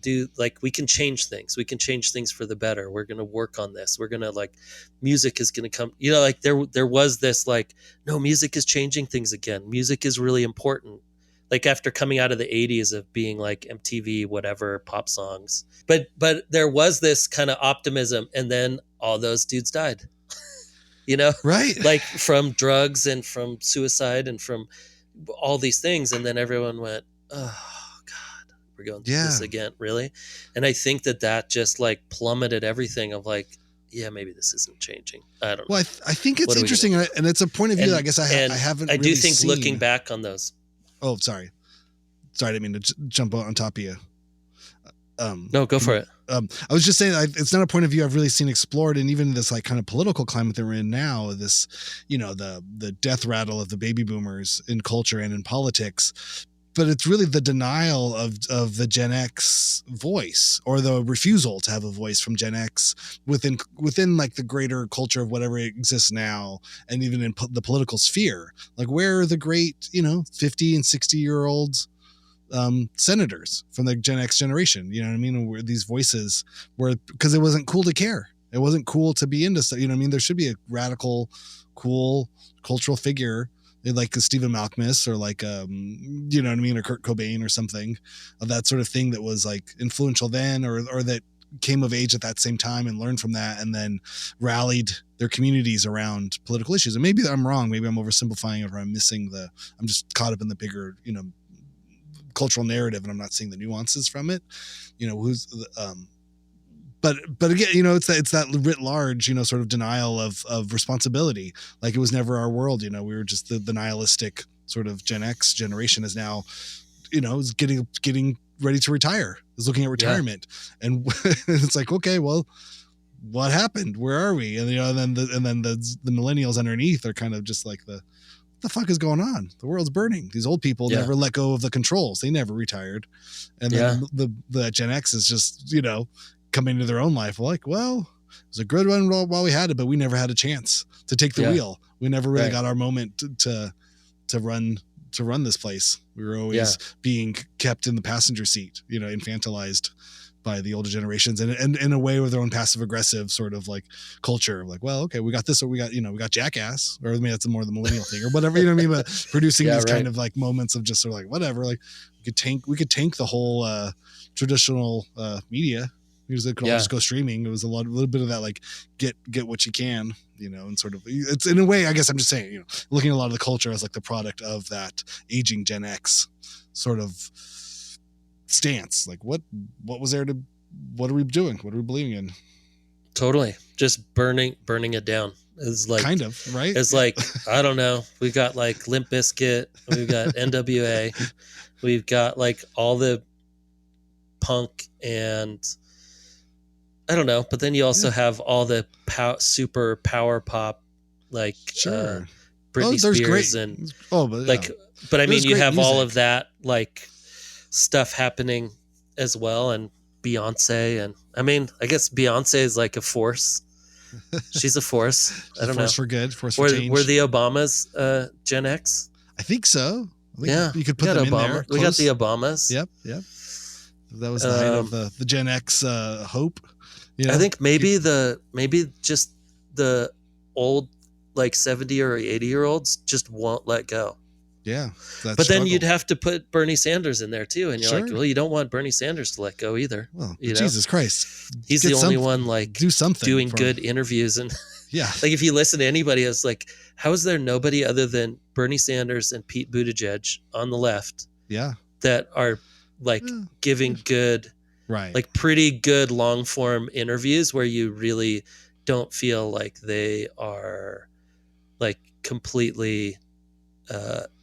change things. We can change things for the better. We're going to work on this. We're going to like, music is going to come, you know, like there was this like, no, music is changing things again. Music is really important. Like after coming out of the 80s of being like MTV, whatever, pop songs. But there was this kind of optimism, and then all those dudes died. You know, right? Like from drugs and from suicide and from all these things. And then everyone went, oh God, we're going through this again. Really? And I think that just like plummeted everything of like, yeah, maybe this isn't changing. I don't know. Well, I think it's interesting. And it's a point of view that I guess I haven't really think seen. Looking back on those. Oh, sorry. I didn't mean to jump on top of you. No, go for it. I was just saying, it's not a point of view I've really seen explored, and even this like kind of political climate that we're in now, this, you know, the death rattle of the baby boomers in culture and in politics. it's really the denial of the Gen X voice, or the refusal to have a voice from Gen X within like the greater culture of whatever exists now, and even in the political sphere. Like, where are the great, 50 and 60-year-olds senators from the Gen X generation? You know what I mean? Where these voices were, because it wasn't cool to care. It wasn't cool to be into stuff. You know what I mean? There should be a radical, cool cultural figure like a Stephen Malkmus, or like, you know what I mean? Or Kurt Cobain or something of that sort of thing that was like influential then, or that came of age at that same time and learned from that, and then rallied their communities around political issues. And maybe I'm wrong. Maybe I'm oversimplifying it, or I'm just caught up in the bigger, cultural narrative, and I'm not seeing the nuances from it. But again, it's that writ large, sort of denial of responsibility. Like, it was never our world. We were just the nihilistic sort of Gen X generation is now, is getting ready to retire, is looking at retirement. Yeah. And it's like, okay, well, what happened? Where are we? And, and then the millennials underneath are kind of just like what the fuck is going on? The world's burning. These old people never let go of the controls. They never retired. And then the Gen X is just, coming into their own life. Like, well, it was a good one while we had it, but we never had a chance to take the wheel. We never really got our moment to run this place. We were always being kept in the passenger seat, infantilized by the older generations, and in a way with their own passive aggressive sort of like culture. Like, well, okay, we got this, or we got Jackass, or maybe that's more the millennial thing, or whatever, but producing these kind of like moments of just sort of like, whatever, like we could tank the whole traditional media. Because it could all just go streaming. It was a little bit of that, like get what you can, and sort of, it's in a way, I guess I'm just saying, looking at a lot of the culture as like the product of that aging Gen X sort of stance. Like, what was there what are we doing? What are we believing in? Totally. Just burning it down. It's like, kind of, right? It's like, I don't know. We've got like Limp Bizkit. We've got NWA. We've got like all the punk and I don't know, but then you also have all the super power pop, like Britney Spears and but I mean, you have all of that like stuff happening as well, and Beyonce, and I mean, I guess Beyonce is like a force. She's a force. I don't know. Force for good, force for change. Were the Obamas Gen X? I think so. You could put them in there. We got the Obamas. Yep. That was the height of the Gen X hope. I think maybe just the old like 70 or 80-year-olds just won't let go. Yeah. But then you'd have to put Bernie Sanders in there too. And you're like, well, you don't want Bernie Sanders to let go either. Well, Jesus Christ. He's the only one like do something doing good interviews. And like, if you listen to anybody, it's like, how is there nobody other than Bernie Sanders and Pete Buttigieg on the left that are like giving good, like pretty good long form interviews where you really don't feel like they are like completely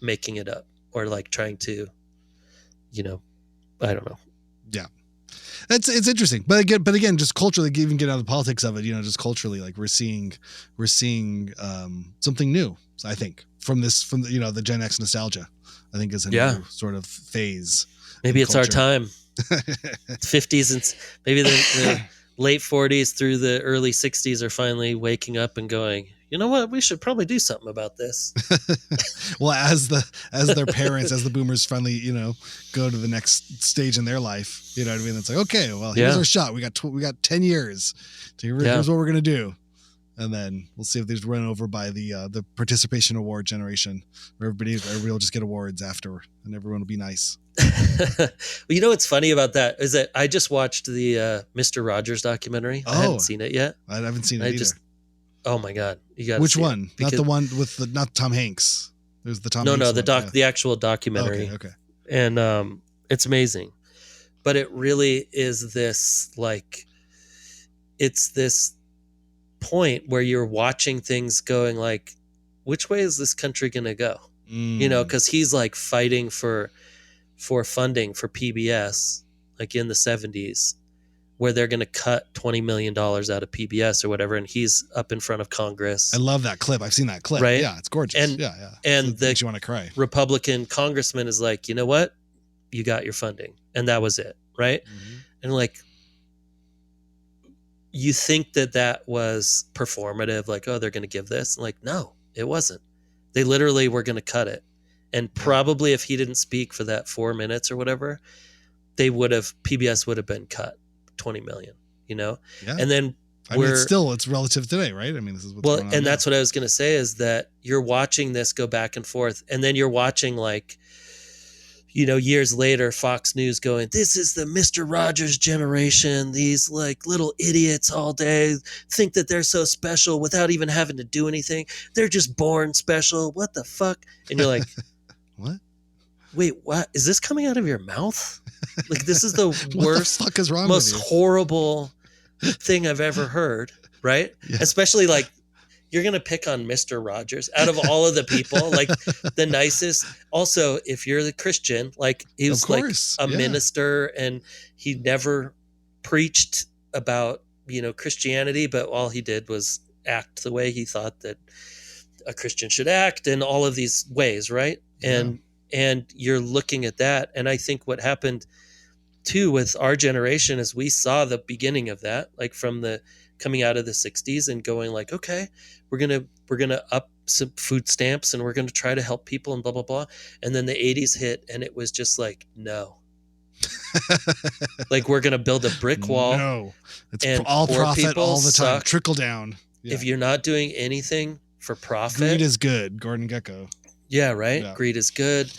making it up or like trying to, I don't know. Yeah. It's interesting, but again, just culturally, even get out of the politics of it, just culturally, like we're seeing something new. I think from the Gen X nostalgia, I think is a new sort of phase. Maybe it's culture. Our time. 50s and maybe the late 40s through the early 60s are finally waking up and going, you know what? We should probably do something about this. Well, as their parents, as the boomers finally, go to the next stage in their life, you know what I mean? It's like, okay, well, here's our shot. We got 10 years. Here's what we're gonna do, and then we'll see if they're run over by the participation award generation, where everybody will just get awards after, and everyone will be nice. Well, what's funny about that is that I just watched the Mr. Rogers documentary. I haven't seen it yet. I haven't seen it either. Oh my God. You got which one? Not the one with not Tom Hanks. There's the Tom Hanks. No, the actual documentary. Okay. And it's amazing. But it really is this like, it's this point where you're watching things going like, which way is this country going to go? Because he's like fighting for funding for PBS, like in the 70s, where they're going to cut $20 million out of PBS or whatever, and he's up in front of Congress. I love that clip. I've seen that clip. Right? Yeah, it's gorgeous. And and the makes you want to cry. Republican congressman is like, you know what? you got your funding, and that was it, right? Mhm. And like, you think that was performative, like, oh, they're going to give this. Like, no, it wasn't. They literally were going to cut it. And probably if he didn't speak for that 4 minutes or whatever, PBS would have been cut 20 million, Yeah. And then I mean, it's relative today, right? I mean, this is what's going on and now. that's what I was going to say, is that you're watching this go back and forth, and then you're watching, like, years later, Fox News going, this is the Mr. Rogers generation. These like little idiots all day think that they're so special without even having to do anything. They're just born special. What the fuck? And you're like, what? Wait, what? Is this coming out of your mouth? Like, this is the worst, the fuck is wrong most with you? horrible thing I've ever heard. Right? Yeah. Especially like, you're going to pick on Mr. Rogers out of all of the people, like the nicest. Also, if you're the Christian, like, he was like a minister, and he never preached about, Christianity, but all he did was act the way he thought that a Christian should act in all of these ways. Right. And you're looking at that. And I think what happened too with our generation is we saw the beginning of that, like from the coming out of the 60s and going like, okay, we're going to up some food stamps and we're going to try to help people and blah, blah, blah. And then the 80s hit and it was just like, no, like, we're going to build a brick wall. No, it's and all profit all the time. Suck. Trickle down. Yeah. If you're not doing anything for profit. Greed is good. Gordon Gekko. Yeah. Right. Yeah. Greed is good.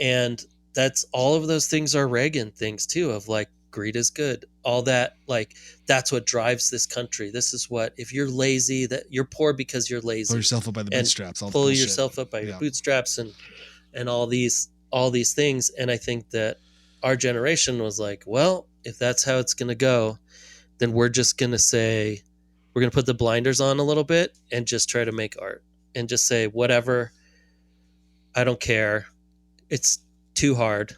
And that's all of those things are Reagan things too, of like, greed is good. All that, like, that's what drives this country. This is what, if you're lazy, that you're poor because you're lazy. Pull yourself up by the bootstraps. Pull yourself up by your bootstraps and all these things. And I think that our generation was like, well, if that's how it's going to go, then we're just going to say, we're going to put the blinders on a little bit and just try to make art and just say, whatever, I don't care. It's too hard.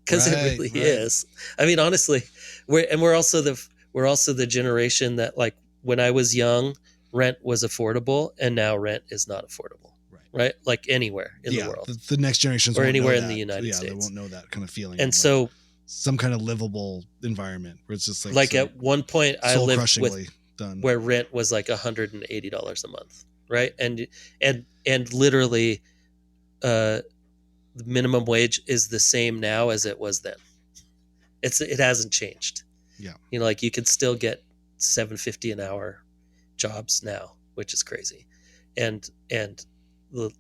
Because it really is. I mean, honestly, we're also the generation that, like, when I was young, rent was affordable, and now rent is not affordable. Right? Like, anywhere in the world. The next generations or won't anywhere know in the United States. They won't know that kind of feeling. And so, some kind of livable environment where it's just like at one point, I lived with done. Where rent was like $180 a month, right? And literally, the minimum wage is the same now as it was then. It hasn't changed. Yeah. Like, you can still get $7.50 an hour jobs now, which is crazy. And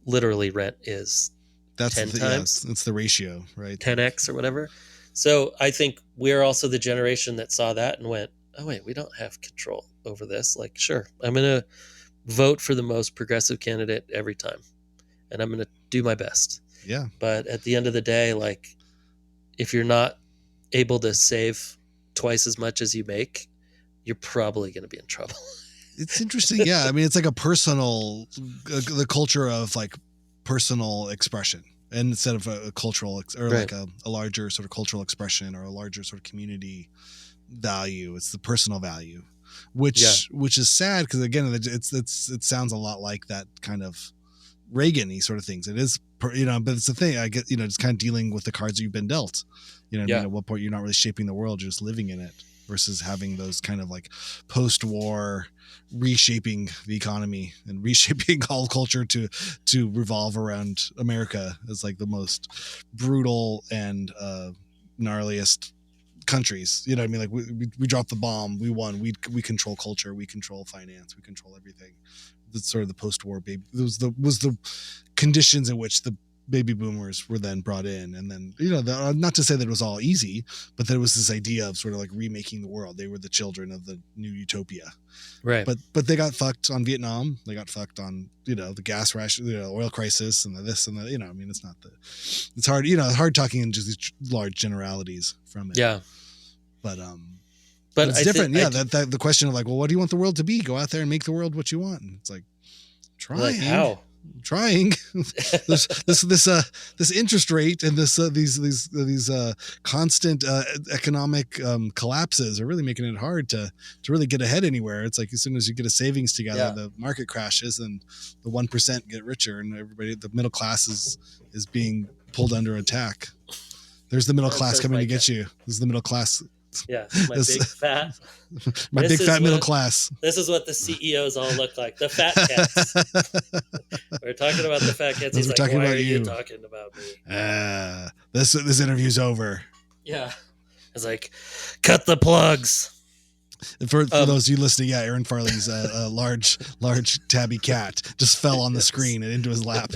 literally rent is 10 times. Yes, it's the ratio, right? 10x or whatever. So I think we're also the generation that saw that and went, oh wait, we don't have control over this. Like, sure, I'm going to vote for the most progressive candidate every time. And I'm going to do my best. Yeah. But at the end of the day, like, if you're not able to save twice as much as you make, you're probably going to be in trouble. It's interesting. Yeah. I mean, it's like the culture of like personal expression, and instead of a cultural like a larger sort of cultural expression or a larger sort of community value, it's the personal value, which is sad. Cause again, it sounds a lot like that kind of Reagan-y sort of things. It is, but it's the thing, I get, it's kind of dealing with the cards you've been dealt, I mean, at what point you're not really shaping the world, you're just living in it, versus having those kind of like post-war reshaping the economy and reshaping all culture to revolve around America as like the most brutal and gnarliest countries. I mean, like we dropped the bomb, we won, we control culture, we control finance, we control everything. That's sort of the post-war baby. It was the conditions in which the baby boomers were then brought in, and then not to say that it was all easy, but there was this idea of sort of like remaking the world. They were the children of the new utopia, right? But they got fucked on Vietnam. They got fucked on the gas ration, oil crisis, and the this and the I mean, it's hard hard talking in just these large generalities from it. Yeah, but it's different. That the question of like, well, what do you want the world to be? Go out there and make the world what you want. And it's like, trying. Like, how? Trying. this interest rate and these constant economic collapses are really making it hard to really get ahead anywhere. It's like as soon as you get a savings together, the market crashes and the 1% get richer, and everybody, the middle class is being pulled under attack. There's the middle That class says coming my to get cat. you. This is the middle class. Yeah, my This- big fat. My This big is fat middle what- class. This is what the CEOs all look like. The fat cats. We're talking about the fat cats. He's We're like, talking why about are you you." talking about me? This interview's over. Yeah. It's like, cut the plugs. And for those of you listening, yeah, Aaron Farley's a large tabby cat just fell on the screen and into his lap.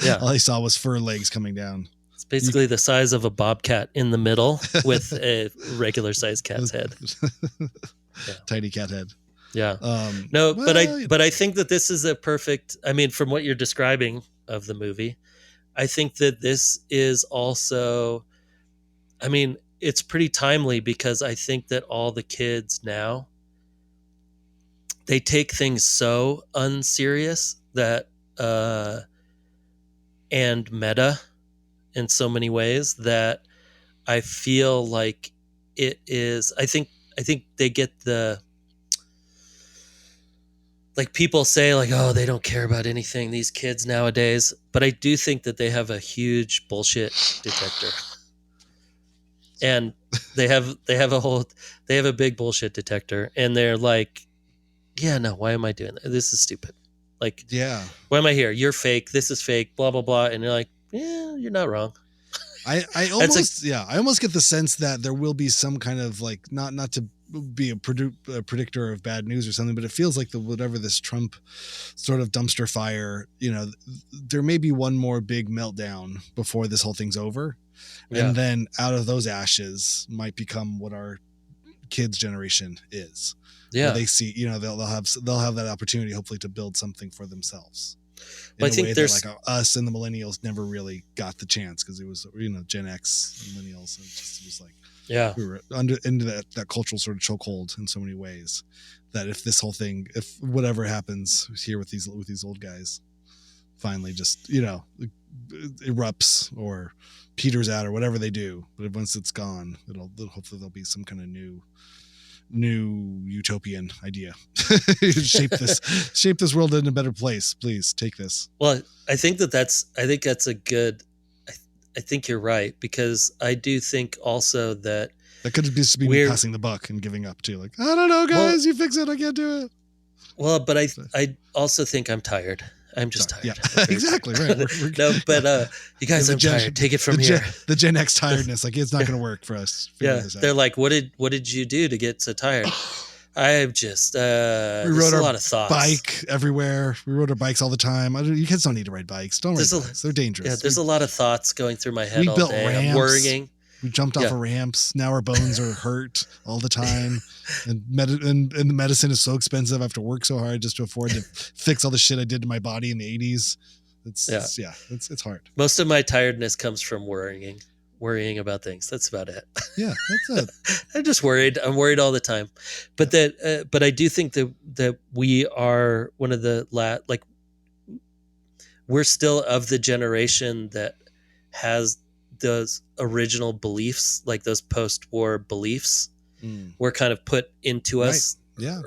Yeah. All he saw was fur legs coming down. It's basically the size of a bobcat in the middle with a regular sized cat's head. Yeah. Tiny cat head. Yeah. No, but I think that this is a perfect, I mean, from what you're describing of the movie, I think that this is also, I mean, it's pretty timely because I think that all the kids now, they take things so unserious that and meta in so many ways that I feel like it is, I think they get the, like people say like, oh, they don't care about anything, these kids nowadays, but I do think that they have a huge bullshit detector. And they have a big bullshit detector, and they're like, yeah, no, why am I doing that? This is stupid. Like, yeah, why am I here? You're fake. This is fake. Blah blah blah. And you're like, yeah, you're not wrong. I almost get the sense that there will be some kind of like not to be a predictor of bad news or something, but it feels like whatever this Trump sort of dumpster fire, there may be one more big meltdown before this whole thing's over. Yeah. And then out of those ashes might become what our kids' generation is. Yeah. Where they see, they'll have that opportunity hopefully to build something for themselves. Well, I think there's like us and the millennials never really got the chance because it was, Gen X millennials. And it was like, yeah, we were into that cultural sort of chokehold in so many ways that if this whole thing, if whatever happens here with these old guys finally just, erupts or peters out or whatever they do, but once it's gone, hopefully there'll be some kind of new utopian idea. shape this world in a better place. Please take this. Well, I think that's a good, I think you're right, because I do think also that could just be me passing the buck and giving up too. Like, I don't know, guys, you fix it. I can't do it. Well, but I also think I'm tired. I'm just tired. Yeah, exactly. Right. No, but you guys, I'm tired. Take it from here. The Gen X tiredness, like it's not going to work for us. Yeah, they're like, what did you do to get so tired? I've just we rode a lot of thoughts. Bike everywhere. We rode our bikes all the time. You kids don't need to ride bikes. Don't ride bikes. They're dangerous. Yeah, there's a lot of thoughts going through my head all built day. Ramps. I'm worrying. We jumped off of ramps. Now our bones are hurt all the time. And the medicine is so expensive. I have to work so hard just to afford to fix all the shit I did to my body in the 80s. It's hard. Most of my tiredness comes from worrying about things. That's about it. Yeah, that's it. I'm just worried. I'm worried all the time. But but I do think that we are one of the we're still of the generation that has those original beliefs, like those post-war beliefs were kind of put into us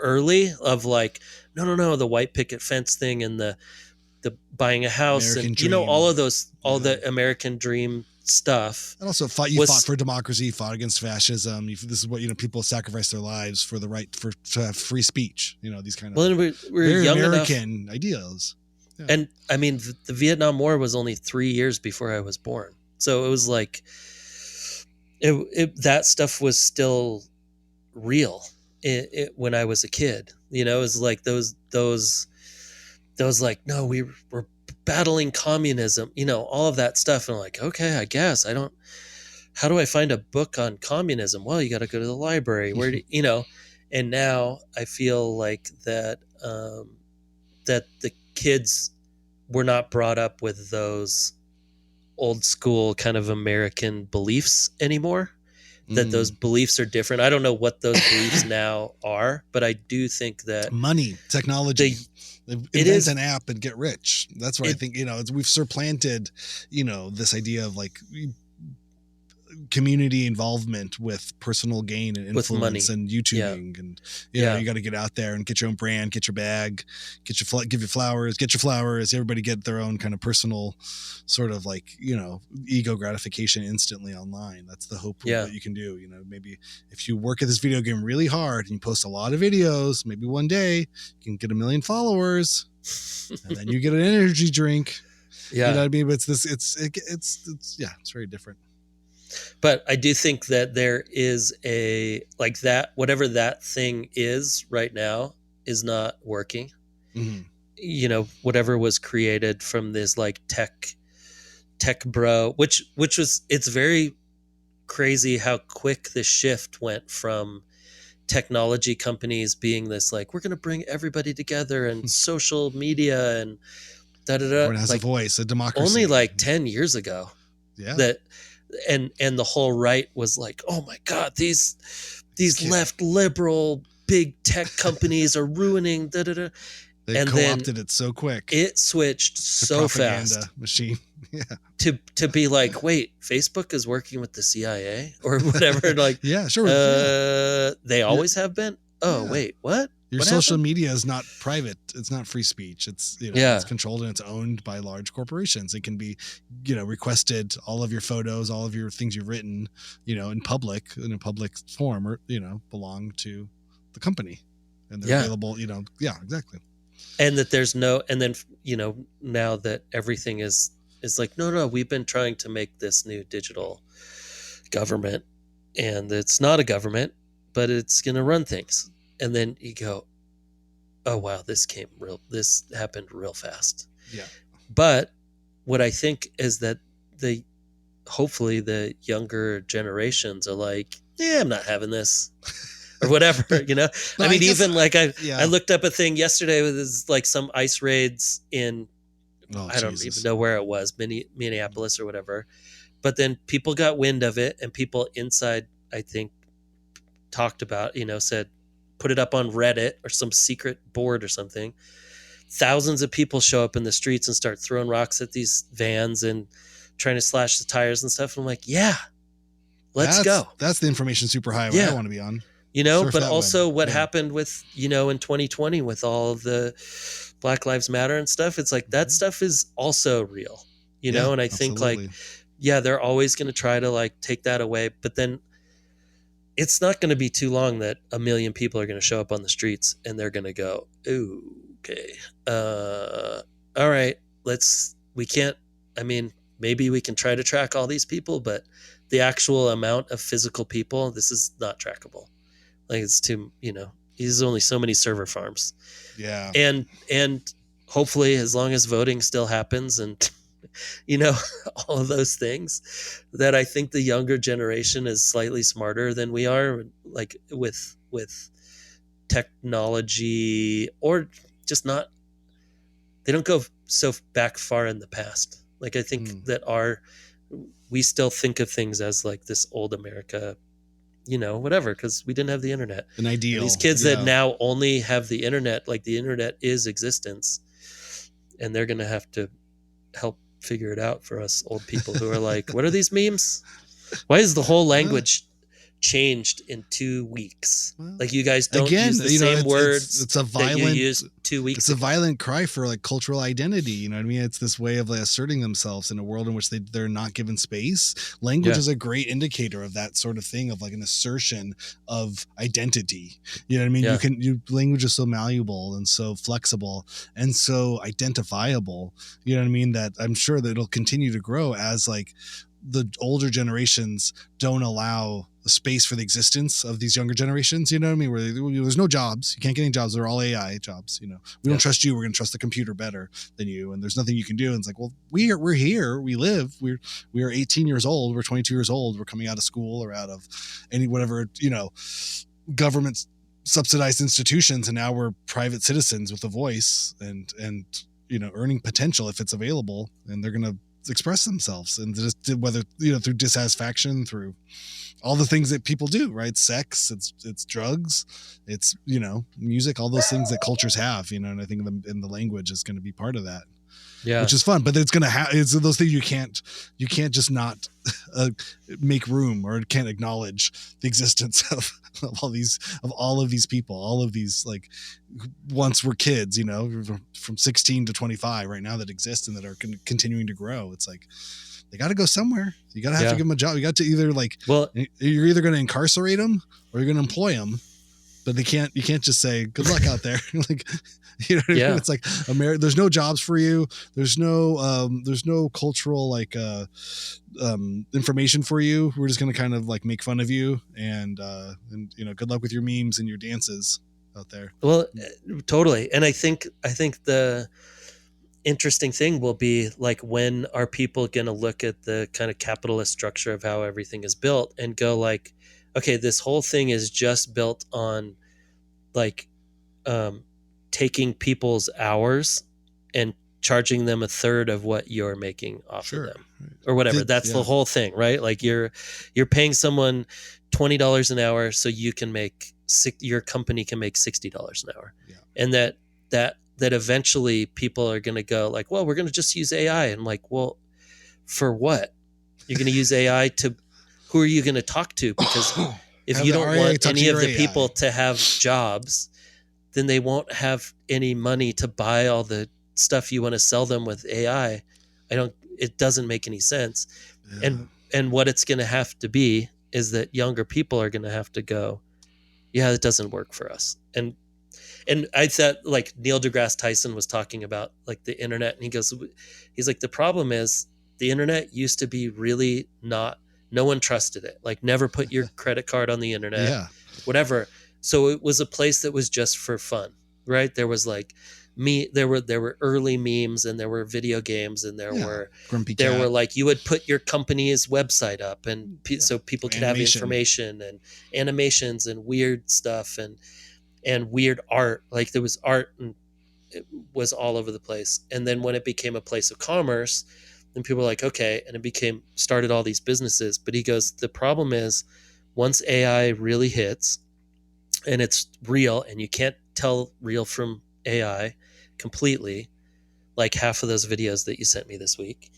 early of like, no, the white picket fence thing and the buying a house American and dream. All of those, the American dream stuff. And also fought for democracy, fought against fascism. This is what, people sacrifice their lives for the right to have free speech, these kind of we're very young American ideals. Yeah. And I mean, the Vietnam War was only 3 years before I was born. So it was like, that stuff was still real when I was a kid. It was like those like, no, we were battling communism, all of that stuff. And I'm like, okay, I guess how do I find a book on communism? Well, you got to go to the library. Where and now I feel like that that the kids were not brought up with those old school kind of American beliefs anymore, that those beliefs are different. I don't know what those beliefs now are, but I do think that money, technology, invent an app and get rich. That's what I think, we've supplanted, this idea of like community involvement with personal gain and With money. influence and YouTubing, and you know, you got to get out there and get your own brand, get your bag, give your flowers, get your flowers. Everybody get their own kind of personal sort of like, you know, ego gratification instantly online. That's the hope of what you can do. You know, maybe if you work at this video game really hard and you post a lot of videos, maybe one day you can get 1 million followers and then you get an energy drink. Yeah. You know what I mean? But it's very different. But I do think that there is like that, whatever that thing is right now is not working. Mm-hmm. You know, whatever was created from this like tech bro, which was, it's very crazy how quick the shift went from technology companies being this like, we're going to bring everybody together and social media and Everyone has like, a voice, a democracy. Only like 10 years ago. Yeah. That, and the whole right was like, oh my God, these left liberal big tech companies are ruining They and co-opted it so quick. It switched so fast. Machine. Yeah. To be like, wait, Facebook is working with the CIA or whatever. Like, yeah, sure. They always have been. Oh, wait, what? Your what social happened? media is not private. It's not free speech. It's, you know, it's controlled and it's owned by large corporations. It can be, you know, requested, all of your photos, all of your things you've written, you know, in a public form, or, you know, belong to the company, and they're available, you know. Yeah, exactly. And that there's no, and then, you know, now that everything is like, no, we've been trying to make this new digital government, and it's not a government, but it's going to run things. And then you go, oh, wow, this happened real fast. Yeah. But what I think is that hopefully the younger generations are like, yeah, I'm not having this or whatever, you know? I mean, even like I looked up a thing yesterday with this, like some ICE raids in, I don't even know where it was, Minneapolis or whatever. But then people got wind of it, and people inside, I think, talked about, you know, said, put it up on Reddit or some secret board or something. Thousands of people show up in the streets and start throwing rocks at these vans and trying to slash the tires and stuff. And I'm like, yeah, let's go. That's the information superhighway I want to be on. You know, but also what happened with, you know, in 2020 with all of the Black Lives Matter and stuff, it's like that stuff is also real, you know? And I think like, they're always going to try to like take that away, but then it's not going to be too long that 1 million people are going to show up on the streets and they're going to go, ooh, okay. All right, maybe we can try to track all these people, but the actual amount of physical people, this is not trackable. Like it's too, you know, there's only so many server farms. Yeah. And hopefully as long as voting still happens and, you know, all of those things, that I think the younger generation is slightly smarter than we are, like with technology, or just not, they don't go so back far in the past. Like I think that we still think of things as like this old America, you know, whatever, because we didn't have the internet. An ideal. And these kids that now only have the internet, like the internet is existence, and they're going to have to help figure it out for us old people who are like, what are these memes? Why is the whole language changed in 2 weeks? Like you guys don't use the same words. It's a violent, that you used 2 weeks ago. A violent cry for like cultural identity. You know what I mean? It's this way of like asserting themselves in a world in which they're not given space. Language is a great indicator of that sort of thing, of like an assertion of identity. You know what I mean? Language is so malleable and so flexible and so identifiable. You know what I mean? That I'm sure that it'll continue to grow as like the older generations don't allow the space for the existence of these younger generations. You know what I mean? Where there's no jobs. You can't get any jobs. They're all AI jobs. You know, we don't trust you. We're going to trust the computer better than you. And there's nothing you can do. And it's like, well, we're here. We live. We are 18 years old. We're 22 years old. We're coming out of school or out of any, whatever, you know, government subsidized institutions. And now we're private citizens with a voice and, you know, earning potential if it's available. And they're going to express themselves, and just whether, you know, through dissatisfaction, through all the things that people do, right? Sex, it's drugs, it's, you know, music, all those things that cultures have, you know, and I think in the language is going to be part of that. Yeah. which is fun. But it's gonna it's those things you can't just not make room, or can't acknowledge the existence of all of these people, all of these, like, once were kids, you know, from 16 to 25 right now, that exist and that are continuing to grow. It's like, they got to go somewhere. You got to have to give them a job. You got to either, like, you're either going to incarcerate them or you're going to employ them, but you can't just say good luck out there. Like, you know what I mean? It's like there's no jobs for you. There's no cultural, like, information for you. We're just going to kind of, like, make fun of you and you know, good luck with your memes and your dances out there. Well, totally. And I think the interesting thing will be, like, when are people going to look at the kind of capitalist structure of how everything is built and go, like, okay, this whole thing is just built on, like, taking people's hours and charging them a third of what you're making off of them, or whatever. That's the whole thing, right? Like, you're paying someone $20 an hour so you can make your company can make $60 an hour, and that eventually people are going to go, like, well, we're going to just use AI. And, like, well, for what? You're going to use AI to, who are you going to talk to? Because if you don't want any of the people to have jobs, then they won't have any money to buy all the stuff you want to sell them with AI. It doesn't make any sense. Yeah. And what it's going to have to be is that younger people are going to have to go, yeah, it doesn't work for us. And I thought, like, Neil deGrasse Tyson was talking about, like, the internet, and he's like, the problem is the internet used to be really no one trusted it. Like, never put your credit card on the internet, whatever. So it was a place that was just for fun, right? There was, like, there were early memes, and there were video games, and there were like, you would put your company's website up, and so people could have information and animations and weird stuff and weird art. Like, there was art, and it was all over the place. And then when it became a place of commerce, then people were like, okay, and it started all these businesses. But he goes, the problem is, once AI really hits and it's real, and you can't tell real from AI completely, like half of those videos that you sent me this week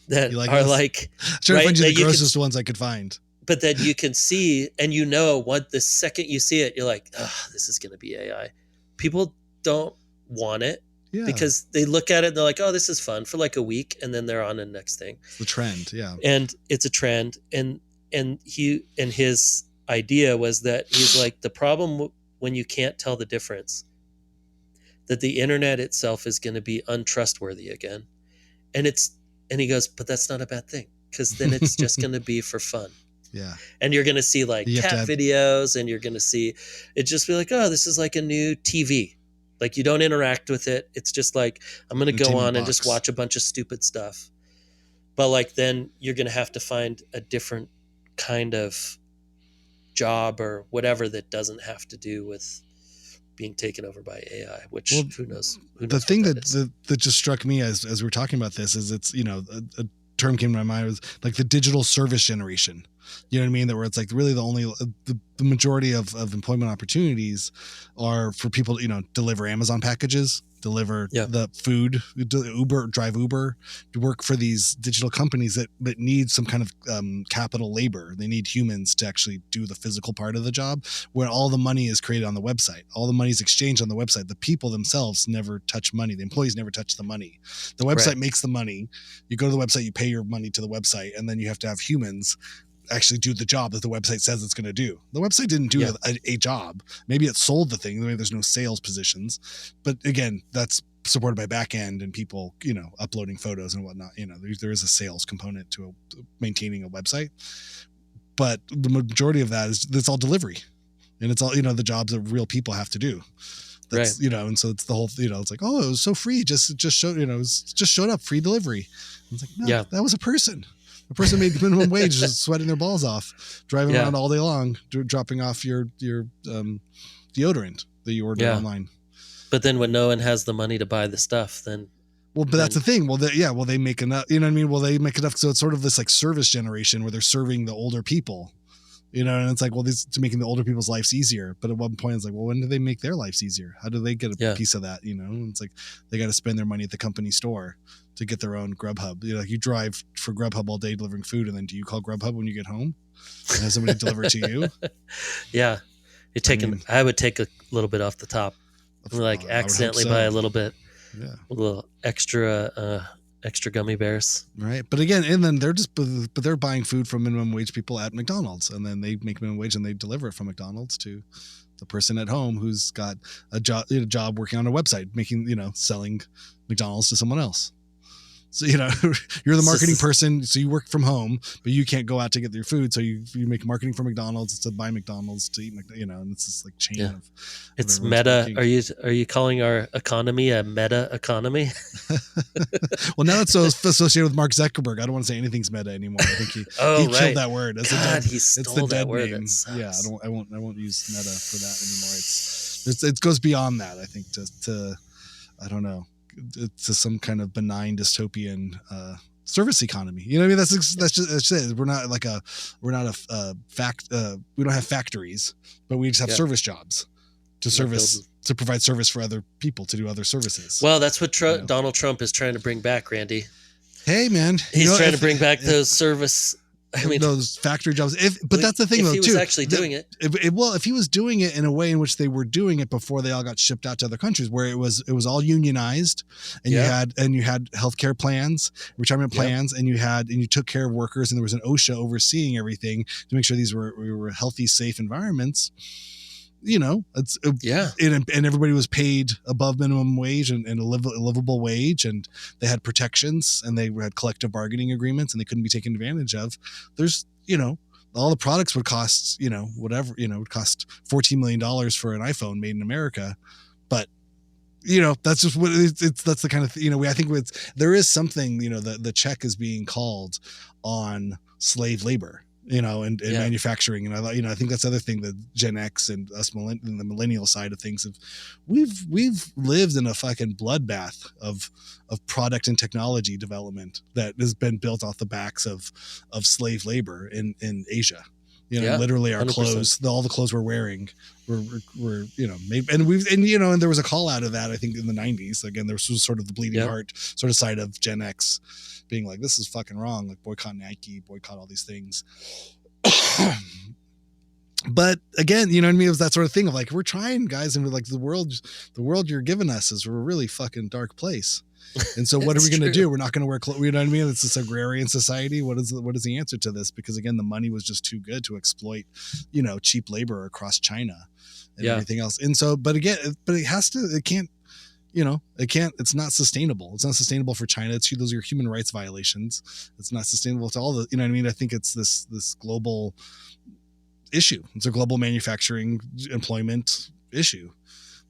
that are this? Like, trying to find you the grossest ones I could find. But then you can see, and you know, what, the second you see it, you're like, oh, this is going to be AI. People don't want it because they look at it and they're like, oh, this is fun for like a week, and then they're on the next thing. It's the trend, and it's a trend. And his idea was that he's like, the problem when you can't tell the difference, that the internet itself is going to be untrustworthy again. And he goes, but that's not a bad thing, because then it's just going to be for fun. Yeah. And you're going to see, like, cat videos, and you're going to see it just be like, oh, this is like a new TV. Like, you don't interact with it. It's just like, I'm going to go on and just watch a bunch of stupid stuff. But, like, then you're going to have to find a different kind of job or whatever that doesn't have to do with being taken over by AI, which who knows the thing that just struck me as we were talking about this is, it's, you know, a term came to my mind, was like the digital service generation. You know what I mean? That where it's like really the majority of employment opportunities are for people to, you know, deliver Amazon packages, deliver the food, drive Uber, to work for these digital companies that need some kind of capital labor. They need humans to actually do the physical part of the job, where all the money is created on the website. All the money is exchanged on the website. The people themselves never touch money. The employees never touch the money. The website makes the money. You go to the website, you pay your money to the website, and then you have to have humans actually do the job that the website says it's going to do. The website didn't do a job. Maybe it sold the thing. Maybe there's no sales positions, but again, that's supported by backend and people, you know, uploading photos and whatnot. You know, there is a sales component to maintaining a website, but the majority of that is, it's all delivery, and it's all, you know, the jobs that real people have to do. That's, you know, and so it's the whole, you know, it's like, oh, it was so free. Just showed, you know, just showed up, free delivery. It's like, no, that was a person. A person made minimum wage, just sweating their balls off, driving around all day long, dropping off your deodorant that you order online. But then when no one has the money to buy the stuff, then but that's the thing. Well, they make enough. You know what I mean? Well, they make enough. So it's sort of this like service generation where they're serving the older people. You know, and it's like, well, this to making the older people's lives easier. But at one point, it's like, well, when do they make their lives easier? How do they get a piece of that? You know, and it's like they got to spend their money at the company store to get their own Grubhub. You know, like you drive for Grubhub all day delivering food, and then do you call Grubhub when you get home and have somebody deliver it to you? Yeah, I would take a little bit off the top, like accidentally buy a little bit, a little extra gummy bears. Right. But again, and then they're buying food from minimum wage people at McDonald's, and then they make minimum wage and they deliver it from McDonald's to the person at home who's got a job working on a website, selling McDonald's to someone else. So, you're the marketing person, so you work from home, but you can't go out to get your food. So you make marketing for McDonald's to buy McDonald's to eat, and it's this like chain of. It's meta. Are you calling our economy a meta economy? Well, now it's so associated with Mark Zuckerberg. I don't want to say anything's meta anymore. I think he killed that word. He stole that word. Yeah, I won't use meta for that anymore. It goes beyond that. I think to I don't know. To some kind of benign dystopian service economy. You know what I mean? That's it. We're not we don't have factories, but we just have service jobs to provide service for other people to do other services. Well, that's what Donald Trump is trying to bring back, Randy. Hey man, he's trying to bring back those service. I mean, those factory jobs. But that's the thing, though. If he was actually doing it, if he was doing it in a way in which they were doing it before they all got shipped out to other countries, where it was all unionized, and you had healthcare plans, retirement plans, and you took care of workers, and there was an OSHA overseeing everything to make sure these were healthy, safe environments. And everybody was paid above minimum wage and a livable wage, and they had protections, and they had collective bargaining agreements, and they couldn't be taken advantage of. There's, all the products would cost, would cost $14 million for an iPhone made in America. But, that's just what that's the kind of, I think there is something, the check is being called on slave labor. And manufacturing. And I think that's the other thing that Gen X and us the millennial side of things we've lived in a fucking bloodbath of product and technology development that has been built off the backs of slave labor in Asia. Literally our 100%. Clothes, all the clothes we're wearing were made, and there was a call out of that, I think, in the 90s. Again, there was sort of the bleeding heart sort of side of Gen X being like, this is fucking wrong, like boycott Nike, boycott all these things. But again, you know what I mean? It was that sort of thing of like, we're trying, guys, and we're like, the world you're giving us is a really fucking dark place. And so what are we going to do? We're not going to wear clothes. You know what I mean? It's this agrarian society. What is the answer to this? Because again, the money was just too good to exploit, cheap labor across China and everything else. And so, but it can't, it's not sustainable. It's not sustainable for China. Those are human rights violations. It's not sustainable to all the, you know what I mean? I think it's this global issue. It's a global manufacturing employment issue.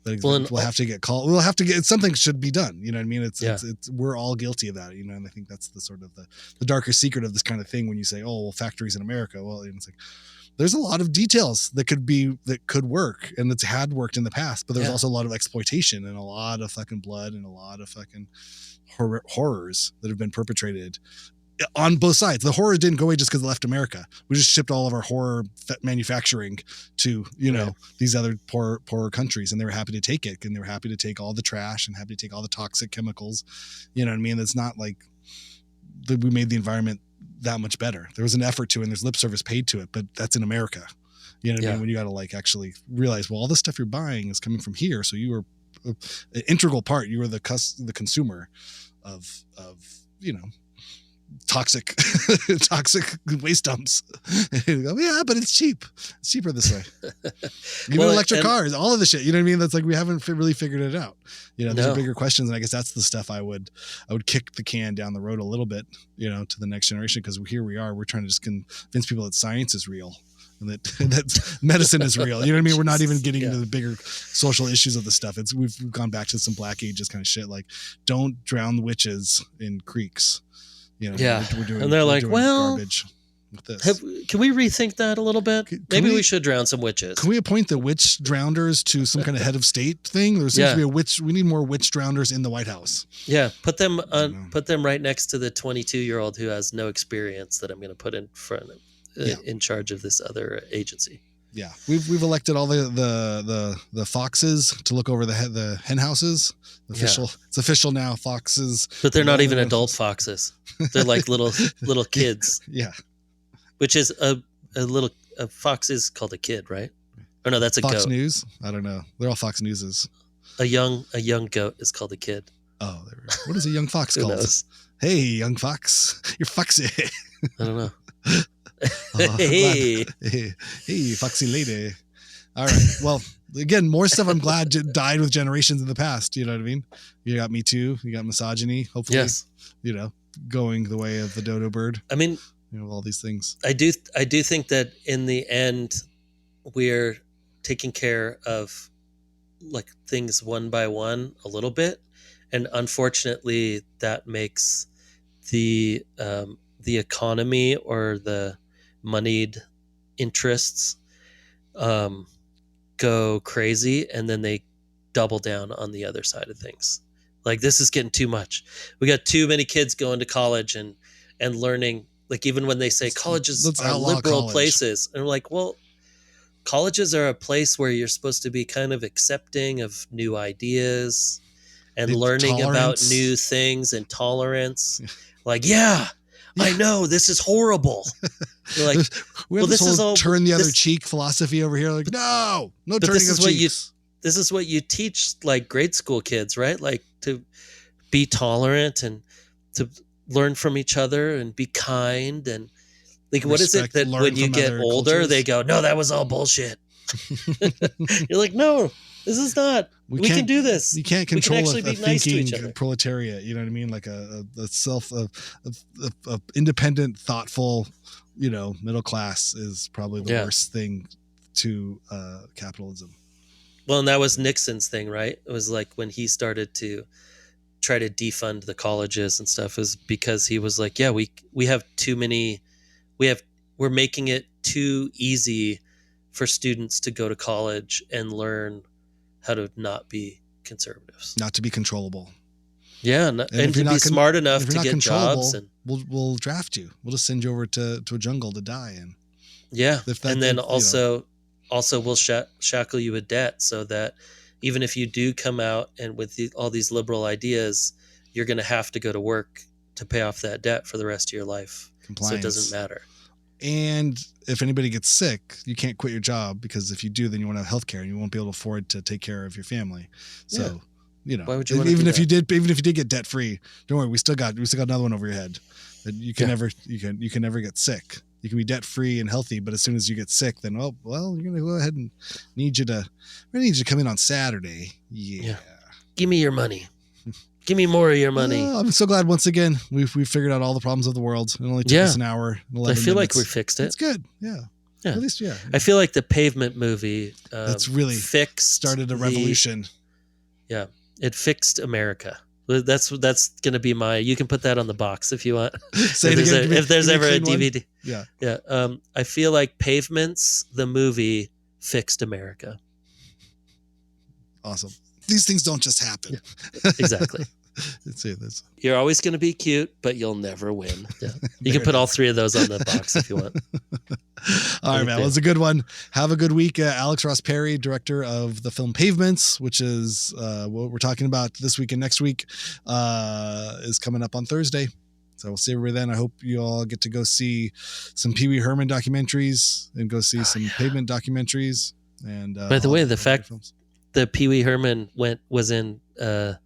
We'll have to get called. We'll have to get, something should be done. You know what I mean? It's we're all guilty of that, and I think that's the sort of the darker secret of this kind of thing when you say, oh, well, factories in America. Well, it's like, there's a lot of details that could work, and it's had worked in the past, but there's also a lot of exploitation and a lot of fucking blood and a lot of fucking horrors that have been perpetrated on both sides. The horror didn't go away just because they left America. We just shipped all of our horror manufacturing to, these other poorer countries, and they were happy to take it, and they were happy to take all the trash and happy to take all the toxic chemicals. You know what I mean? It's not like we made the environment that much better. There was an effort to, and there's lip service paid to it, but that's in America. You know what I mean? When you got to like actually realize, well, all this stuff you're buying is coming from here. So you were an integral part. You were the consumer of toxic waste dumps. You go, yeah, but it's cheap. It's cheaper this way. Even electric cars, all of the shit. You know what I mean? That's like, we haven't really figured it out. Those are bigger questions, and I guess that's the stuff I would kick the can down the road a little bit, to the next generation, because here we are. We're trying to just convince people that science is real and that medicine is real. You know what I mean? We're not even getting into the bigger social issues of the stuff. We've gone back to some Black Ages kind of shit, like don't drown the witches in creeks. We're doing, and they're like, well, garbage with this. Can we rethink that a little bit? Maybe we should drown some witches. Can we appoint the witch drowners to some kind of head of state thing? There seems to be a witch. We need more witch drowners in the White House. Yeah, put them right next to the 22-year-old who has no experience that I'm going to put in front of in charge of this other agency. Yeah, we've elected all the foxes to look over the hen houses. It's official now. Foxes, but they're not even adult foxes. They're like little kids. Yeah, which is a fox is called a kid, right? Or no, that's a Fox goat. News. I don't know. They're all Fox Newses. A young goat is called a kid. Oh, there we go. What is a young fox Who called? knows? Hey, young fox, you're foxy. I don't know. Hey, foxy lady. All right. Well, again, more stuff I'm glad died with generations in the past. You know what I mean? You got Me Too. You got misogyny. Hopefully, yes. Going the way of the dodo bird. I mean, all these things. I do think that in the end, we're taking care of like things one by one a little bit, and unfortunately, that makes the economy or the moneyed interests go crazy, and then they double down on the other side of things. Like, this is getting too much. We got too many kids going to college and learning. Like, even when they say colleges are liberal places, and we're like, well, colleges are a place where you're supposed to be kind of accepting of new ideas and learning about new things and tolerance. Like, I know this is horrible. You're like, we have this whole turn the other cheek philosophy over here. Like, no turning of cheeks. This is what you teach like grade school kids, right? Like, to be tolerant and to learn from each other and be kind. And like, what is it that when you get older, cultures? They go, no, that was all bullshit. You're like, no, this is not. We can do this. You can't control a thinking proletariat. You know what I mean? Like a independent, thoughtful, middle class is probably the worst thing to capitalism. Well, and that was Nixon's thing, right? It was like when he started to try to defund the colleges and stuff, is because he was like, we have too many, we're making it too easy for students to go to college and learn how to not be conservatives, not to be controllable. Yeah, and to be smart enough to get jobs. And we'll draft you. We'll just send you over to a jungle to die in. Yeah, and then also we'll shackle you with debt, so that even if you do come out and with all these liberal ideas, you're going to have to go to work to pay off that debt for the rest of your life. Compliance. So it doesn't matter. And if anybody gets sick, you can't quit your job, because if you do, then you won't have health care and you won't be able to afford to take care of your family. So, why would you even if you did get debt free, don't worry, we still got another one over your head. You can never get sick. You can be debt free and healthy, but as soon as you get sick, then you're gonna go ahead and need you to come in on Saturday. Yeah. Give me your money. Give me more of your money. I'm so glad once again we've figured out all the problems of the world. It only took us an hour. I feel like we fixed it. It's good. Yeah. At least I feel like the Pavement movie that's really started a revolution. It fixed America. That's going to be you can put that on the box if you want. If there's ever a DVD. One. Yeah. I feel like Pavements, the movie, fixed America. Awesome. These things don't just happen. Yeah, exactly. Let's see this. You're always going to be cute, but you'll never win. Yeah. You can put all three of those on the box if you want. All right, man. Well, it's a good one. Have a good week. Alex Ross Perry, director of the film Pavements, which is what we're talking about this week and next week, is coming up on Thursday. So we'll see everybody then. I hope you all get to go see some Pee Wee Herman documentaries and go see some Pavement documentaries. And by the way, the fact that Pee Wee Herman was in the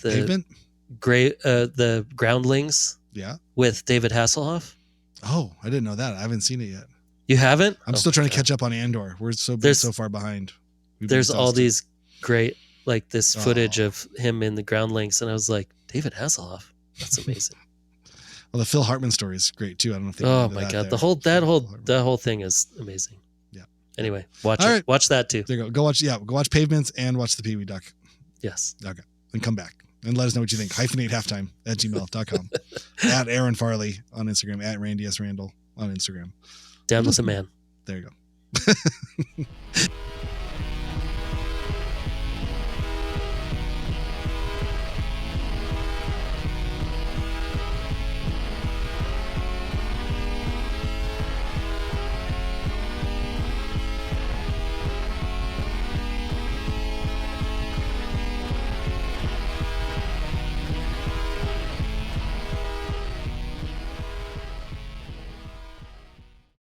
Pavement? the Groundlings. Yeah. With David Hasselhoff. Oh, I didn't know that. I haven't seen it yet. You haven't? I'm still trying to catch up on Andor. We're so far behind. There's all these great, like this footage of him in the Groundlings, and I was like, David Hasselhoff. That's amazing. Well, the Phil Hartman story is great too. I don't know if they oh my god, that whole thing is amazing. Yeah. Anyway, watch it. Right. Watch that too. There you go. Go watch Pavements and watch the Pee Wee doc. Yes. Okay. And come back and let us know what you think. Hyphenate@gmail.com. At Aaron Farley on Instagram. At Randy S. Randall on Instagram. Down with the man. There you go.